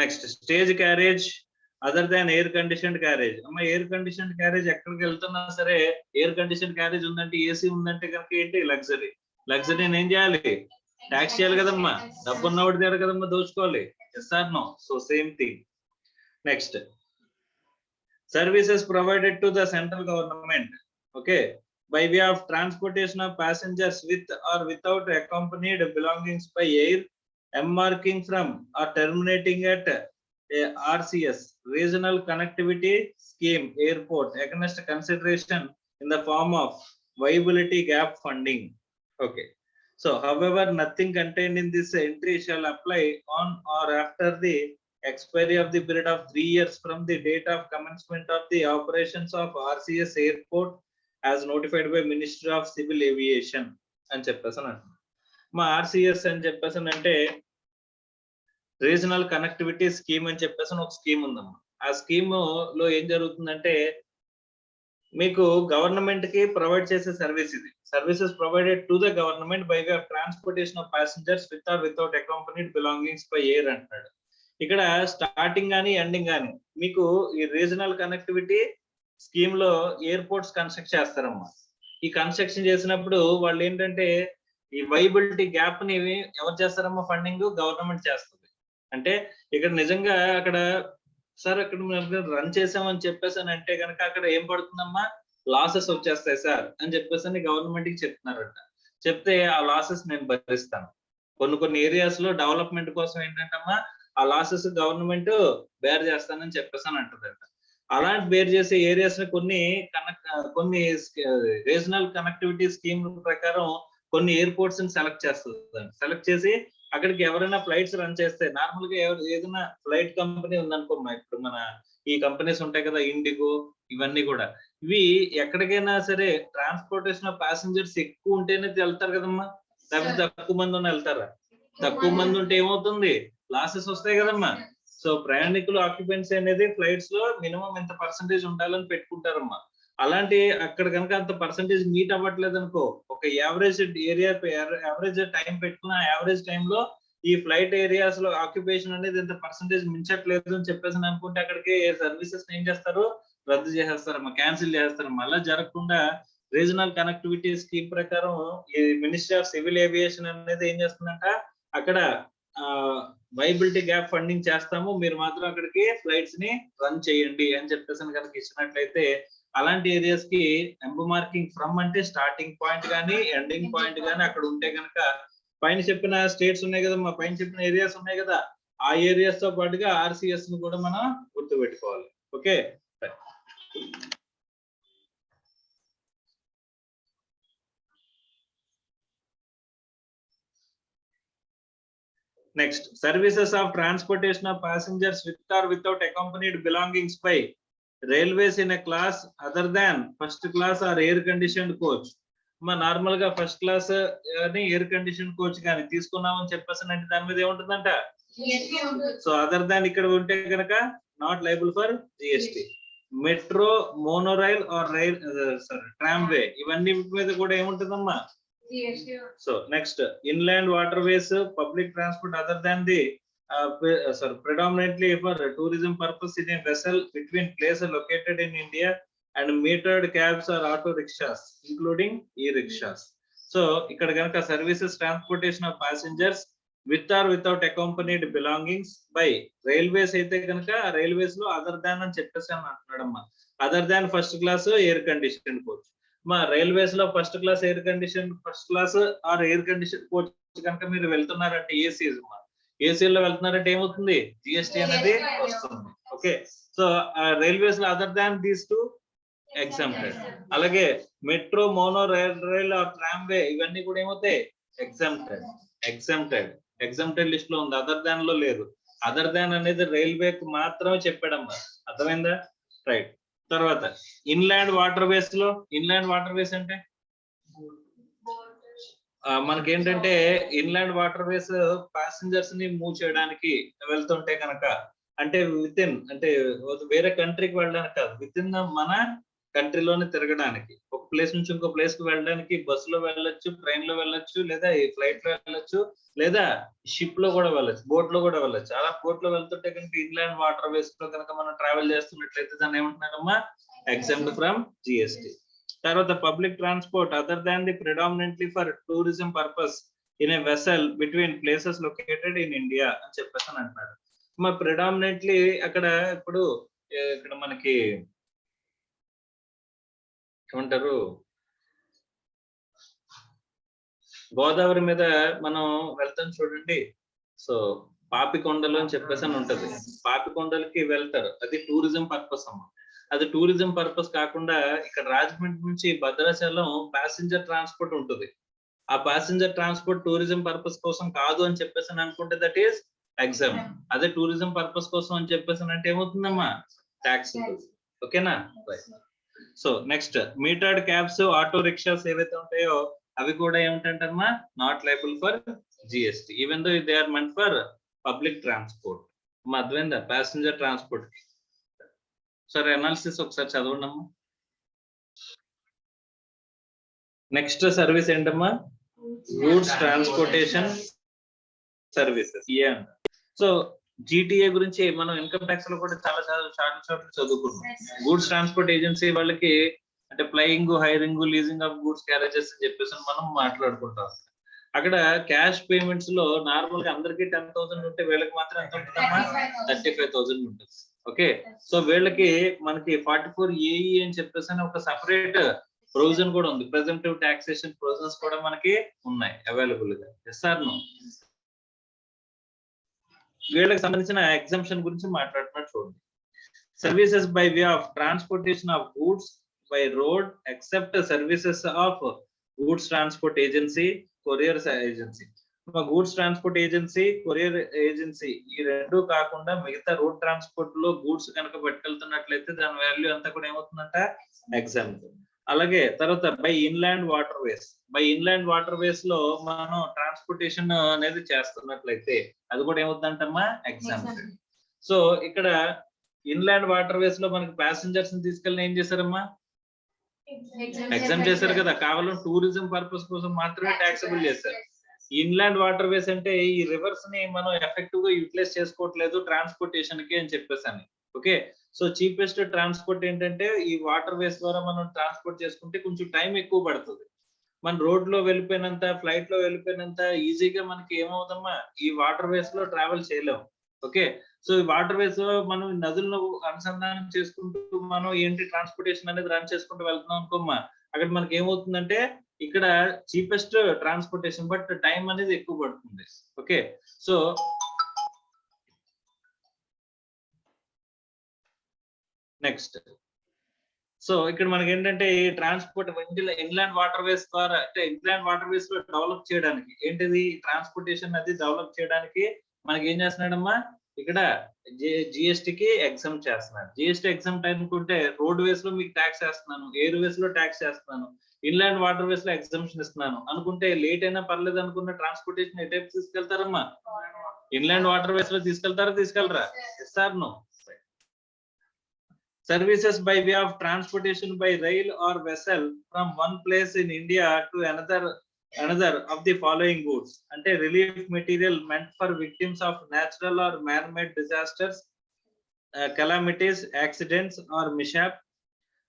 Next stage carriage other than air conditioned carriage. అమ్మ ఎయిర్ కండిషన్డ్ క్యారేజ్ ఎక్కడికి వెళ్తున్నా సరే ఎయిర్ కండిషన్ క్యారేజ్ ఉందంటే, ఏసీ ఉందంటే కనుక ఏంటి? లగ్జరీ. లగ్జరీని ఏం చేయాలి? ట్యాక్స్ చేయాలి కదమ్మా. డబ్బు ఉన్నవాడి దగ్గర కదమ్మా దోచుకోవాలి. Yes or no? So same thing. Next services provided to the central government, okay, by way of transportation of passengers with or without accompanied belongings by air, embarking from or terminating at a RCS, regional connectivity scheme airport, against consideration in the form of viability gap funding. Okay, so however nothing contained in this entry shall apply on or after the expiry of the period of 3 years from the date of commencement of the operations of RCS airport as notified by Ministry of Civil Aviation అని చెప్పేసి అంటున్నాం. మా RCS అని చెప్పేసి అంటే regional connectivity scheme అని చెప్పేసి ఒక స్కీమ్ ఉందమ్మా. ఆ స్కీమ్ లో ఏం జరుగుతుందంటే మీకు గవర్నమెంట్ కి ప్రొవైడ్ చేసే సర్వీస్ ఇది. Services provided to the government by way of transportation of passengers with or without accompanied belongings by air అంటున్నాడు. ఇక్కడ స్టార్టింగ్ కానీ ఎండింగ్ కానీ మీకు ఈ రీజనల్ కనెక్టివిటీ స్కీమ్ లో ఎయిర్పోర్ట్స్ కన్స్ట్రక్ట్ చేస్తారమ్మా. ఈ కన్స్ట్రక్షన్ చేసినప్పుడు వాళ్ళు ఏంటంటే ఈ వైబిలిటీ గ్యాప్ ని ఎవరు చేస్తారమ్మా? ఫండింగ్ గవర్నమెంట్ చేస్తుంది. అంటే ఇక్కడ నిజంగా అక్కడ సార్ అక్కడ రన్ చేసామని చెప్పేసి అని అంటే కనుక అక్కడ ఏం పడుతుందమ్మా? లాసెస్ వచ్చేస్తాయి సార్ అని చెప్పేసి అని గవర్నమెంట్ కి చెప్తున్నారంట. చెప్తే ఆ లాసెస్ నేను భరిస్తాను. కొన్ని ఏరియాస్ లో డెవలప్మెంట్ కోసం ఏంటంటమ్మా ఆ లాసెస్ గవర్నమెంట్ బేర్ చేస్తానని చెప్పేసి అని అంటుందంట. అలాంటి బేర్ చేసే ఏరియాస్ ని కొన్ని రీజనల్ కనెక్టివిటీ స్కీమ్ ప్రకారం కొన్ని ఎయిర్పోర్ట్స్ ని సెలెక్ట్ చేస్తుంది. సెలెక్ట్ చేసి అక్కడికి ఎవరైనా ఫ్లైట్స్ రన్ చేస్తే నార్మల్ గా ఏదైనా ఫ్లైట్ కంపెనీ ఉందనుకోమ్మా, ఇప్పుడు మన ఈ కంపెనీస్ ఉంటాయి కదా, ఇండిగో, ఇవన్నీ కూడా. ఇవి ఎక్కడికైనా సరే ట్రాన్స్పోర్టేషన్ ఆఫ్ ప్యాసింజర్స్ ఎక్కువ ఉంటేనే వెళ్తారు కదమ్మా, లేకపోతే తక్కువ మంది ఉన్న వెళ్తారా? తక్కువ మంది ఉంటే ఏమవుతుంది, లాసెస్ వస్తాయి కదమ్మా. సో ప్రయాణికులు ఆక్యుపెన్సీ అనేది ఫ్లైట్స్ లో మినిమం ఎంత పర్సెంటేజ్ ఉండాలని పెట్టుకుంటారమ్మా. అలాంటి అక్కడ కనుక అంత పర్సెంటేజ్ మీట్ అవ్వట్లేదు అనుకో, ఒక యావరేజ్ ఏరియా యావరేజ్ టైం పెట్టుకున్న యావరేజ్ టైంలో ఈ ఫ్లైట్ ఏరియాస్ లో ఆక్యుపేషన్ అనేది ఎంత పర్సెంటేజ్ మించట్లేదు అని చెప్పేసి అనుకుంటే అక్కడికి సర్వీసెస్ ఏం చేస్తారు, రద్దు చేసేస్తారమ్మా, క్యాన్సిల్ చేస్తారమ్మా. అలా జరగకుండా రీజనల్ కనెక్టివిటీ స్కీమ్ ప్రకారం ఈ మినిస్ట్రీ ఆఫ్ సివిల్ ఏవియేషన్ అనేది ఏం చేస్తుందంట, అక్కడ వైబిలిటీ గ్యాప్ ఫండింగ్ చేస్తాము, మీరు మాత్రం అక్కడికి ఫ్లైట్స్ ని రన్ చేయండి అని చెప్పేసి కనుక ఇచ్చినట్లయితే, అలాంటి ఏరియాస్ కి ఎంబ మార్కింగ్ ఫ్రమ్ అంటే స్టార్టింగ్ పాయింట్ కానీ ఎండింగ్ పాయింట్ కానీ అక్కడ ఉంటే కనుక, పైన చెప్పిన స్టేట్స్ ఉన్నాయి కదా, మా పైన చెప్పిన ఏరియాస్ ఉన్నాయి కదా, ఆ ఏరియాస్ తో పాటుగా ఆర్సిఎస్ ను కూడా మనం గుర్తుపెట్టుకోవాలి. Okay, next, services of transportation of passengers with or without accompanied belongings by railways in a class other than first class or air conditioned coach. మా నార్మల్ గా ఫస్ట్ క్లాస్ అని ఎయిర్ కండిషన్ కోచ్ కానీ తీసుకున్నామని చెప్పేసి అంటే దాని మీద ఏముంటుందంట, so other than ఇక్కడ ఉంటే కనుక not liable for GST. Metro, monorail or rail tramway, ఇవన్నీ మీద కూడా ఏముంటుందమ్మా. So next, inland water ways public transport other than the predominantly for tourism purpose in a vessel between places located in India and metered cabs or auto rickshaws including e-rickshaws. So ikkada ganaka services transportation of passengers with or without accompanied belongings by railways aithe ganaka railways lo other than అని చెప్పేసి అంటున్నాడమ్మా. other than first class air conditioned coach, మా railways లో first class air condition first class or air condition coach కనుక మీరు వెళ్తున్నారంటే AC, ఏసీలో వెళ్తున్నారంటే ఏమవుతుంది, GST అనేది వస్తుంది. ఓకే, సో రైల్వేస్ లో other than these to exempted. అలాగే మెట్రో, మోనో రైల్ ట్రామ్వే ఇవన్నీ కూడా ఏమవుతాయి, ఎగ్జామ్టెడ్ లిస్ట్ లో ఉంది, అదర్ దాన్ లో లేదు. అదర్ దాన్ అనేది రైల్వేకి మాత్రమే చెప్పాడమ్మా, అర్థమైందా? రైట్. తర్వాత ఇన్లాండ్ వాటర్ వేస్ లో, ఇన్లాండ్ వాటర్ వేస్ అంటే మనకేంటంటే ఇన్లాండ్ వాటర్ వేస్ ప్యాసింజర్స్ ని మూవ్ చేయడానికి వెళ్తుంటే కనుక, అంటే విత్ ఇన్ అంటే వేరే కంట్రీకి వెళ్ళడానికి కాదు, విత్ ఇన్ మన కంట్రీలోనే తిరగడానికి, ఒక ప్లేస్ నుంచి ఇంకో ప్లేస్ కి వెళ్ళడానికి బస్సులో వెళ్ళొచ్చు, ట్రైన్ లో వెళ్ళొచ్చు, లేదా ఫ్లైట్ లో వెళ్ళొచ్చు, లేదా షిప్ లో కూడా వెళ్ళొచ్చు, బోట్ లో కూడా వెళ్ళొచ్చు. అలా బోట్ లో వెళ్తుంటే కనుక ఇన్లాండ్ వాటర్ వేస్ లో కనుక మనం ట్రావెల్ చేస్తున్నట్లయితే దాన్ని ఏమంటున్నారమ్మా, ఎగ్జామ్డ్ ఫ్రమ్ జిఎస్టి. తర్వాత public transport other than the predominantly for tourism purpose in a vessel between places located in India అని చెప్పేసి అంటున్నాడు. మా ప్రిడామినెంట్లీ అక్కడ ఇప్పుడు ఇక్కడ మనకి ఏమంటారు, గోదావరి మీద మనం వెళ్తాం చూడండి. సో పాపికొండలు అని చెప్పేసి అని ఉంటది, పాపికొండలకి వెళ్తారు, అది టూరిజం పర్పస్ అమ్మ. అది టూరిజం పర్పస్ కాకుండా ఇక్కడ రాజమండ్రి నుంచి భద్రాచలం ప్యాసింజర్ ట్రాన్స్పోర్ట్ ఉంటుంది. ఆ ప్యాసింజర్ ట్రాన్స్పోర్ట్ టూరిజం పర్పస్ కోసం కాదు అని చెప్పేసి అనుకుంటే దట్ ఈస్ ఎగ్జామ్. అదే టూరిజం పర్పస్ కోసం అని చెప్పేసి అంటే ఏమవుతుందమ్మా, ట్యాక్స్ ఉంటుంది. ఓకేనా? So next, metered cabs, auto rickshaws ఏవైతే ఉంటాయో అవి కూడా ఏమిటంటమ్మా, not liable for GST even though they are meant for public transport. అర్థమైందా? ప్యాసింజర్ ట్రాన్స్పోర్ట్ కి సరే అనాలిసిస్ ఒకసారి చదవండమ్మా. నెక్స్ట్ సర్వీస్ ఏంటమ్మా, goods transportation services. So GTA గురించి మనం ఇన్కమ్ ట్యాక్స్ లో కూడా చాలా చోట్ల చదువుకున్నాం. గూడ్స్ ట్రాన్స్పోర్ట్ ఏజెన్సీ వాళ్ళకి అంటే flying, hiring, leasing of goods carriages అని చెప్పేసి మనం మాట్లాడుకుంటాం. అక్కడ క్యాష్ పేమెంట్స్ లో నార్మల్ గా అందరికి 10,000 ఉంటే వీళ్ళకి మాత్రం ఎంత ఉంటుందమ్మా, 35,000 ఉంటుంది. ఓకే, సో వీళ్ళకి మనకి 44 ఏఈ అని చెప్పేసి ఒక సపరేట్ ప్రొవిజన్ కూడా ఉంది. ప్రెజెంటివ్ టాక్సేషన్ ప్రొవిజన్స్ కూడా మనకి ఉన్నాయి అవైలబుల్ గా. Yes or no? వీళ్ళకి సంబంధించిన ఎగ్జామ్షన్ గురించి మాట్లాడుతున్నట్టు చూడండి. Services by way of transportation of goods by road except services of goods transport agency, couriers agency. Goods transport agency, courier agency ఈ రెండు కాకుండా మిగతా రోడ్ ట్రాన్స్పోర్ట్ లో గూడ్స్ కనుక పట్టుకెళ్తున్నట్లయితే దాని వాల్యూ అంతా కూడా ఏమవుతుందంట ఎగ్జాంపుల్. అలాగే తర్వాత by inland water ways, by inland water ways లో మనం ట్రాన్స్పోర్టేషన్ అనేది చేస్తున్నట్లయితే అది కూడా ఏమవుతుందంటమ్మా ఎగ్జాంపుల్. సో ఇక్కడ ఇన్లాండ్ వాటర్ వేస్ లో మనకి ప్యాసింజర్స్ ని తీసుకెళ్ళి ఏం చేశారమ్మా ఎగ్జామ్ చేశారు కదా, కేవలం టూరిజం పర్పస్ కోసం మాత్రమే ట్యాక్సబుల్ చేశారు. ఇన్లాండ్ వాటర్ వేస్ అంటే ఈ రివర్స్ ని మనం ఎఫెక్టివ్ గా యూటిలైజ్ చేసుకోవట్లేదు ట్రాన్స్పోర్టేషన్ కి అని చెప్పేసి. ఓకే, సో చీపెస్ట్ ట్రాన్స్పోర్ట్ ఏంటంటే ఈ వాటర్ వేస్ ద్వారా మనం ట్రాన్స్పోర్ట్ చేసుకుంటే కొంచెం టైం ఎక్కువ పడుతుంది. మన రోడ్ లో వెళ్ళిపోయినంత, ఫ్లైట్ లో వెళ్ళిపోయినంత ఈజీగా మనకి ఏమవుతుందమ్మా ఈ వాటర్ వేస్ లో ట్రావెల్ చేయలేము. ఓకే, సో ఈ వాటర్ వేస్ మనం నదులను అనుసంధానం చేసుకుంటూ మనం ఏంటి ట్రాన్స్పోర్టేషన్ అనేది రన్ చేసుకుంటూ వెళ్తున్నాం అనుకోమ్మా, అక్కడ మనకి ఏమవుతుందంటే ఇక్కడ చీపెస్ట్ ట్రాన్స్పోర్టేషన్ బట్ టైం అనేది ఎక్కువ పడుతుంది. ఓకే, సో నెక్స్ట్, సో ఇక్కడ మనకి ఏంటంటే ఈ ట్రాన్స్పోర్ట్ ఇన్లాండ్ వాటర్ వేస్ ద్వారా, అంటే ఇన్లాండ్ వాటర్ వేస్ లో డెవలప్ చేయడానికి ఏంటిది ట్రాన్స్పోర్టేషన్ అది డెవలప్ చేయడానికి మనకి ఏం చేస్తున్నాడమ్మా ఇక్కడ జిఎస్టికి ఎగ్జామ్ చేస్తున్నాడు. జిఎస్టి ఎగ్జామ్ అనుకుంటే రోడ్ వేస్ లో మీకు ట్యాక్స్ వేస్తున్నాను, ఎయిర్ వేస్ లో ట్యాక్స్ వేస్తున్నాను, ఇన్లాండ్ వాటర్ వేస్ లో ఎగ్జామ్షన్ ఇస్తున్నాను అనుకుంటే లేట్ అయినా పర్లేదు అనుకున్న ట్రాన్స్పోర్టేషన్ ఏ టైప్ తీసుకెళ్తారమ్మా ఇన్లాండ్ వాటర్ వేస్ లో తీసుకెళ్లరా sir? No. Services by way of transportation by rail or vessel from one place in India to another of the following goods. Ante relief material meant for victims of natural or man-made disasters, calamities, accidents or mishap.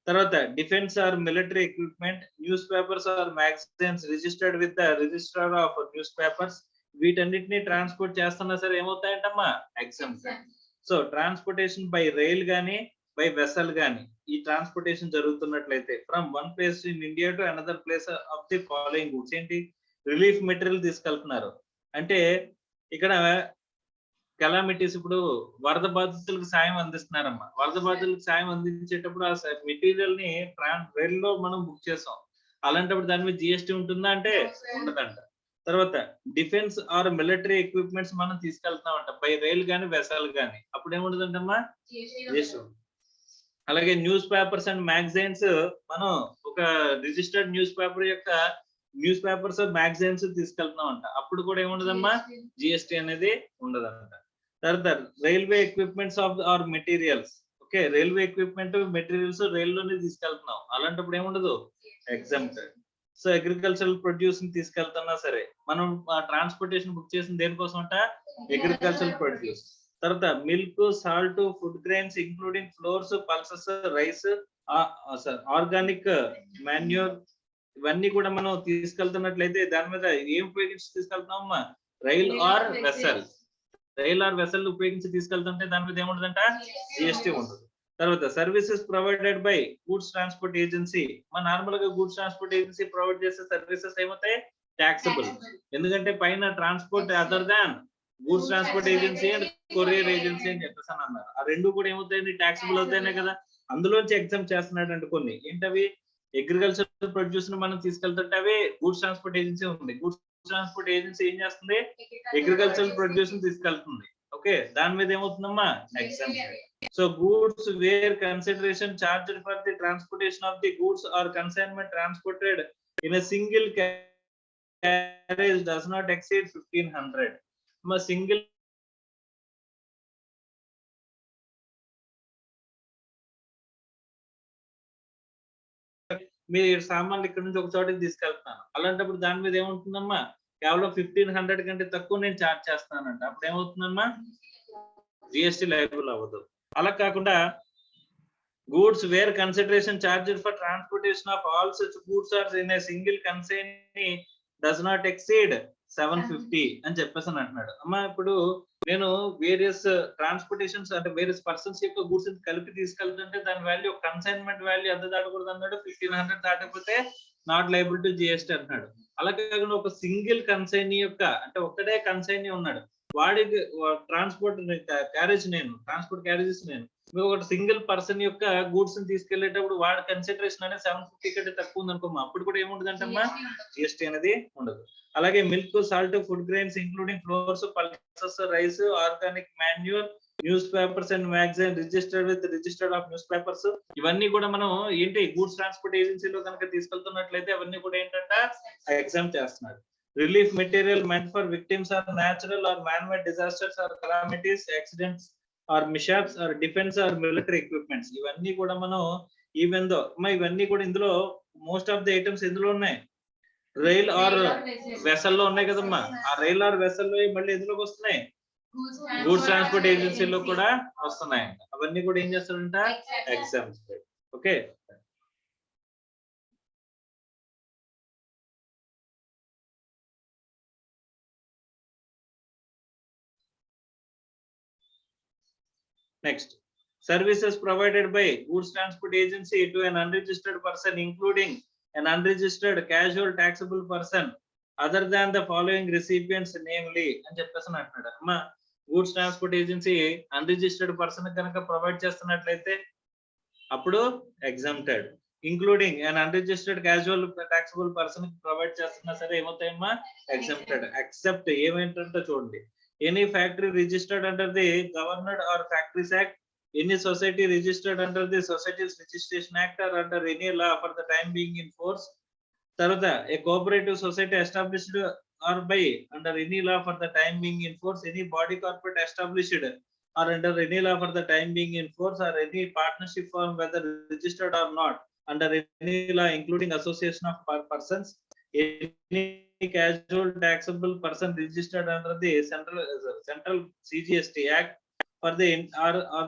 Tarvata defense or military equipment, newspapers or magazines registered with the registrar of newspapers. వీటన్నిటిని transport చేస్తున్నా సరే ఏమవుతాయంటమ్మా exemption. So transportation by rail గానీ by vessel గానీ ఈ transportation జరుగుతున్నట్లయితే from one place in India to another place of the following goods. ఏంటి relief material తీసుకెళ్తున్నారు అంటే ఇక్కడ కెలామిటీస్, ఇప్పుడు వరద బాధితులకు సాయం అందిస్తున్నారమ్మా. వరద బాధితులకు సాయం అందించేటప్పుడు ఆ మెటీరియల్ ని రైల్ లో మనం బుక్ చేసాం, అలాంటప్పుడు దాని మీద జిఎస్టీ ఉంటుందా అంటే ఉండదంట. తర్వాత డిఫెన్స్ ఆర్ మిలిటరీ ఎక్విప్మెంట్స్ మనం తీసుకెళ్తున్నామంట బై రైల్ గానీ వెసల్ గానీ, అప్పుడు ఏముండదంటమ్మా జిఎస్టీ. అలాగే న్యూస్ పేపర్స్ అండ్ మ్యాగజైన్స్, మనం ఒక రిజిస్టర్డ్ న్యూస్ పేపర్స్ మ్యాగజైన్స్ తీసుకెళ్తున్నామంట, అప్పుడు కూడా ఏముండదమ్మా జిఎస్టీ అనేది ఉండదంట. తర్వాత railway equipments of or materials. Okay, railway equipment materials రైల్లోనే తీసుకెళ్తున్నాం, అలాంటప్పుడు ఏముండదు ఎగ్జామ్టెడ్. సో అగ్రికల్చరల్ ప్రొడ్యూస్ ని తీసుకెళ్తున్నా సరే మనం ట్రాన్స్పోర్టేషన్ బుక్ చేసిన దేనికోసం అంట అగ్రికల్చరల్ ప్రొడ్యూస్. తర్వాత milk, salt, food grains including flours, pulses, rice, organic manure, ఇవన్నీ కూడా మనం తీసుకెళ్తున్నట్లయితే దాని మీద ఏం ఉపయోగించి తీసుకెళ్తున్నామమ్మా rail or vessel. Rail or vessel ఉపయోగించి తీసుకెళ్తుంటే దాని మీద ఏముండదంట జిఎస్టీ ఉండదు. తర్వాత services provided by goods transport agency. మన నార్మల్ గా గూడ్స్ ట్రాన్స్పోర్ట్ ఏజెన్సీ ప్రొవైడ్ చేసే సర్వీసెస్ ఏమవుతాయి ట్యాక్సబుల్, ఎందుకంటే పైన transport other than goods transport agency and courier agency అని చెప్పేసి అన్నారు. ఆ రెండు కూడా ఏమవుతాయండి ట్యాక్సబుల్ అవుతాయనే కదా, అందులోంచి ఎగ్జామ్ చేస్తున్నాడు అంటే కొన్ని ఏంటవి అగ్రికల్చర్ ప్రొడ్యూస్ ని మనం తీసుకెళ్తుంటే అవి గూడ్స్ ట్రాన్స్పోర్ట్ ఏజెన్సీ ఉంది. గూడ్స్ ట్రాన్స్పోర్ట్ ఏజెన్సీ ఏం చేస్తుంది అగ్రికల్చర్ ప్రొడ్యూస్ ని తీసుకెళ్తుంది. ఓకే, దాని మీద ఏమవుతుందమ్మా exempt. So goods where consideration charged for the transportation of the goods or consignment transported in a single carriage does not exceed 1500. Single మీరు సామాన్లు ఇక్కడ నుంచి ఒక చోటికి తీసుకెళ్తున్నాను, అలాంటప్పుడు దాని మీద ఏముంటుందమ్మా కేవలం 1500 కంటే తక్కువ నేను చార్జ్ చేస్తానంట, అప్పుడు ఏమవుతుందమ్మా జిఎస్టీ లైబుల్ అవ్వదు. అలా కాకుండా goods where consideration charges for transportation of all such goods or in a single consignee does not exceed 750 అని చెప్పేసి అంటున్నాడు. అమ్మా ఇప్పుడు నేను వేరియస్ ట్రాన్స్పోర్టేషన్స్ అంటే వేరియస్ పర్సన్స్ యొక్క గూడ్స్ కలిపి తీసుకెళ్తుంటే దాని వాల్యూ కన్సైన్మెంట్ వాల్యూ ఎంత దాటకూడదు అన్నాడు, 1500 దాటకపోతే నాట్ లైబుల్ టు జిఎస్టీ అంటున్నాడు. అలా కాకుండా ఒక సింగిల్ కన్సైనీ యొక్క అంటే ఒక్కడే కన్సైనీ ఉన్నాడు, వాడికి ట్రాన్స్పోర్ట్ క్యారేజ్ ట్రాన్స్పోర్ట్ క్యారేజెస్ మీకు ఒక సింగిల్ పర్సన్ యొక్క గూడ్స్ ని తీసుకెళ్లేటప్పుడు వాడి కన్సిడరేషన్ అనేది 750 కంటే తక్కువ ఉంది అనుకోమ్మా, అప్పుడు కూడా ఏముండదు అంటమ్మా, జిఎస్టీ అనేది ఉండదు. అలాగే milk, salt, food grains including flours, pulses, rice, organic manure, news papers and magazine registered of news papers, ఇవన్నీ కూడా మనం ఏంటి గూడ్స్ ట్రాన్స్పోర్ట్ ఏజెన్సీలో కనుక తీసుకెళ్తున్నట్లయితే అవన్నీ కూడా ఏంటంటే ఎగ్జామ్ చేస్తున్నారు. Relief material meant for victims or natural or man made disasters or calamities, accidents or mishaps or defence or military equipments, ఇవన్నీ కూడా మనం ఈవెన్ దో ఇవన్నీ కూడా ఇందులో మోస్ట్ ఆఫ్ ది ఐటమ్స్ ఇందులో ఉన్నాయి, రైల్ ఆర్ వెసల్లో ఉన్నాయి కదమ్మా. ఆ రైల్ ఆర్ వెసల్లో మళ్ళీ ఎందులోకి వస్తున్నాయి, గూడ్స్ ట్రాన్స్పోర్ట్ ఏజెన్సీలో కూడా వస్తున్నాయి. అవన్నీ కూడా ఏం చేస్తారంట, exams. Okay, next, services provided by goods transport agency to an unregistered person including an unregistered casual taxable person other than the following recipients namely అని చెప్పేసి అంటున్నాడు. అమ్మా goods transport agency unregistered person కనుక ప్రొవైడ్ చేస్తున్నట్లయితే అప్పుడు exempted, including an unregistered casual taxable person provide చేస్తున్నా సరే ఏమవుతాయమ్మా, exempted. Except ఏమేంటంటే చూడండి, any factory registered under the Government or Factories Act, any society registered under the Societies Registration Act or under any law for the time being in force, tarvata a cooperative society established or by under any law for the time being in force, any body corporate established or under any law for the time being in force, or any partnership firm whether registered or not under any law including association of persons, any casual taxable person registered under the central CGST Act or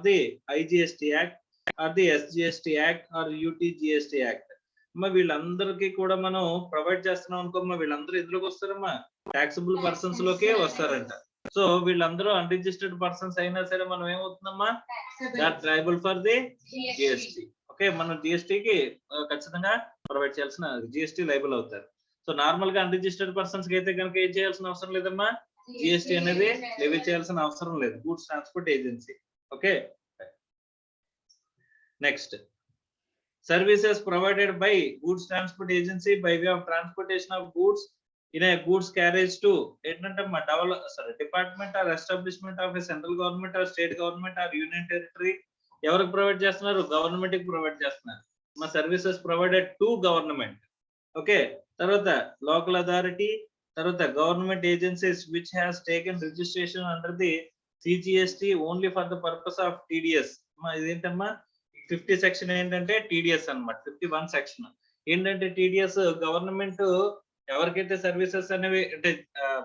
the IGST Act or the SGST Act or UTGST Act. అమ్మా వీళ్ళందరికీ కూడా మనం provide చేస్తున్నాం అనుకోమ్మా, వీళ్ళందరూ ఎందులోకి వస్తారమ్మా, taxable persons లోకే వస్తారంట. So వీళ్ళందరూ unregistered persons అయినా సరే మనం ఏమవుతుందమ్మా, that liable for the GST. Okay, మనం జిఎస్టీకి ఖచ్చితంగా ప్రొవైడ్ చేయాల్సిన జిఎస్టీ లయబుల్ అవుతారు. సో నార్మల్ గా అన్రిజిస్టర్డ్ పర్సన్స్ కి అయితే కనుక ఏం చేయాల్సిన అవసరం లేదమ్మా, జిఎస్టీ అనేది లెవీ చేయాల్సిన అవసరం లేదు, goods transport agency. Okay, next, services provided by goods transport agency by way of transportation of goods in a goods carriage to ఏంటంటమ్మా, department or establishment of a central government or state government or union territory. ఎవరికి provide చేస్తున్నారు, government కి provide చేస్తున్నారు. మా services provided to government. Okay, తర్వాత local authority, తర్వాత government agencies which has taken registration under the CGST only for the purpose of TDS. ఇదేంటమ్మా 50 section ఏంటంటే TDS అన్నమాట. 51 సెక్షన్ ఏంటంటే టీడీఎస్ గవర్నమెంట్ ఎవరికైతే సర్వీసెస్ అనేవి అంటే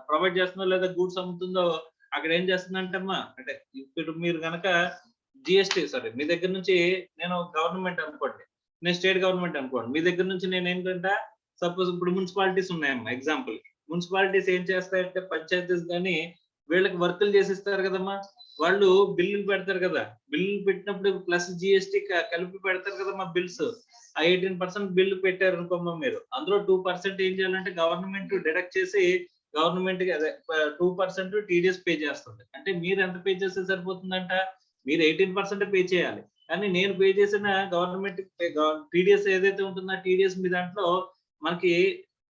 ప్రొవైడ్ చేస్తుందో లేదా గూడ్స్ అమ్ముతుందో అక్కడ ఏం చేస్తుందంటమ్మా, అంటే ఇప్పుడు మీరు కనుక జిఎస్టీ మీ దగ్గర నుంచి నేను గవర్నమెంట్ అనుకోండి, నేను స్టేట్ గవర్నమెంట్ అనుకోండి, మీ దగ్గర నుంచి నేను ఏంటంటే సపోజ్ ఇప్పుడు మున్సిపాలిటీస్ ఉన్నాయమ్మా, ఎగ్జాంపుల్ మున్సిపాలిటీస్ ఏం చేస్తాయంటే పంచాయతీస్ కానీ వీళ్ళకి వర్కులు చేసిస్తారు కదమ్మా, వాళ్ళు బిల్లులు పెడతారు కదా, బిల్లులు పెట్టినప్పుడు ప్లస్ జిఎస్టీ కలిపి పెడతారు కదమ్మా బిల్స్. ఆ 18% బిల్లు పెట్టారు అనుకోమ్మా మీరు, అందులో 2% ఏం చేయాలంటే గవర్నమెంట్ డిడక్ట్ చేసి గవర్నమెంట్ కి అదే 2% టీడీఎస్ పే చేస్తుంది. అంటే మీరు ఎంత పే చేస్తే సరిపోతుందంట, మీరు 18% పే చేయాలి. కానీ నేను పే చేసిన గవర్నమెంట్ టీడీఎస్ ఏదైతే ఉంటుందో టీడీఎస్ మీ దాంట్లో మనకి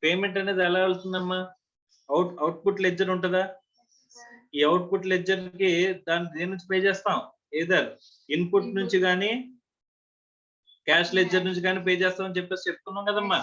పేమెంట్ అనేది ఎలా వెళ్తుందమ్మా, అవుట్పుట్ లెడ్జర్ ఉంటుందా, ఈ అవుట్పుట్ లెడ్జర్ కి దేని నుంచి పే చేస్తాం, ఏదర్ ఇన్పుట్ నుంచి కానీ క్యాష్ లెడ్జర్ నుంచి కానీ పే చేస్తామని చెప్పేసి చెప్తున్నాం కదమ్మా.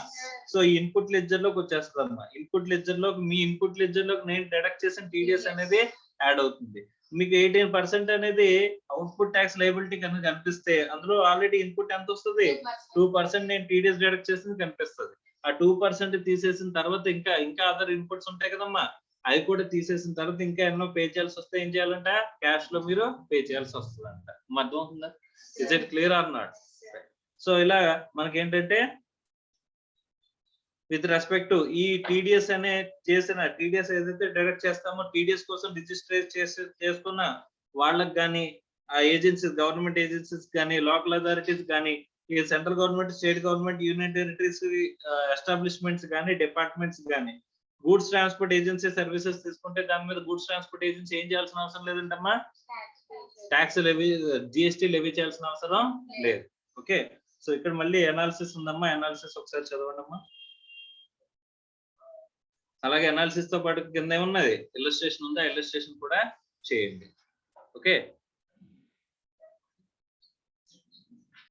సో ఈ ఇన్పుట్ లెడ్జర్ లోకి వచ్చేస్తుందమ్మా. ఇన్పుట్ లెడ్జర్ లోకి మీ ఇన్పుట్ లెడ్జర్ లోకి నేను డిడక్ట్ చేసిన టీడీఎస్ అనేది యాడ్ అవుతుంది. మీకు 18% అనేది అవుట్పుట్ ట్యాక్స్ లయబిలిటీ కనుక కనిపిస్తే అందులో ఆల్రెడీ ఇన్పుట్ ఎంత వస్తుంది, 2% నేను టీడీఎస్ డిడక్ట్ చేసింది కనిపిస్తుంది. ఆ 2% తీసేసిన తర్వాత ఇంకా అదర్ ఇన్పుట్స్ ఉంటాయి కదమ్మా, అవి కూడా తీసేసిన తర్వాత ఇంకా ఎన్నో పే చేయాల్సి వస్తే ఏం చేయాలంట, క్యాష్ లో మీరు పే చేయాల్సి వస్తుంది అంట. అర్థం అవుతుందా, is it clear or not? So ఇలా మనకి ఏంటంటే విత్ రెస్పెక్ట్ టు ఈ టీడీఎస్ అనే చేసిన టీడీఎస్ ఏదైతే డైరెక్ట్ చేస్తామో టీడీఎస్ కోసం రిజిస్టర్ చేసుకున్న వాళ్ళకి కానీ ఆ ఏజెన్సీస్ గవర్నమెంట్ ఏజెన్సీస్ కానీ లోకల్ అథారిటీస్ కానీ ఈ central government state government union territories establishments కానీ డిపార్ట్మెంట్స్ కానీ గూడ్స్ ట్రాన్స్పోర్ట్ ఏజెన్సీ సర్వీసెస్ తీసుకుంటే దాని మీద గూడ్స్ ట్రాన్స్పోర్ట్ ఏజెన్సీ ఏం చేయాల్సిన అవసరం లేదంటమ్మా, ట్యాక్స్ లెవీ జిఎస్టీ లెవీ చేయాల్సిన అవసరం లేదు. ఓకే, సో ఇక్కడ మళ్ళీ అనాలిసిస్ ఉందమ్మా, అనాలిసిస్ ఒకసారి చదవండి అమ్మా. అలాగే అనాలిసిస్ తో పాటు కింద ఏమున్నది, ఇల్లస్ట్రేషన్ ఉందా, ఇల్లస్ట్రేషన్ కూడా చేయండి. ఓకే.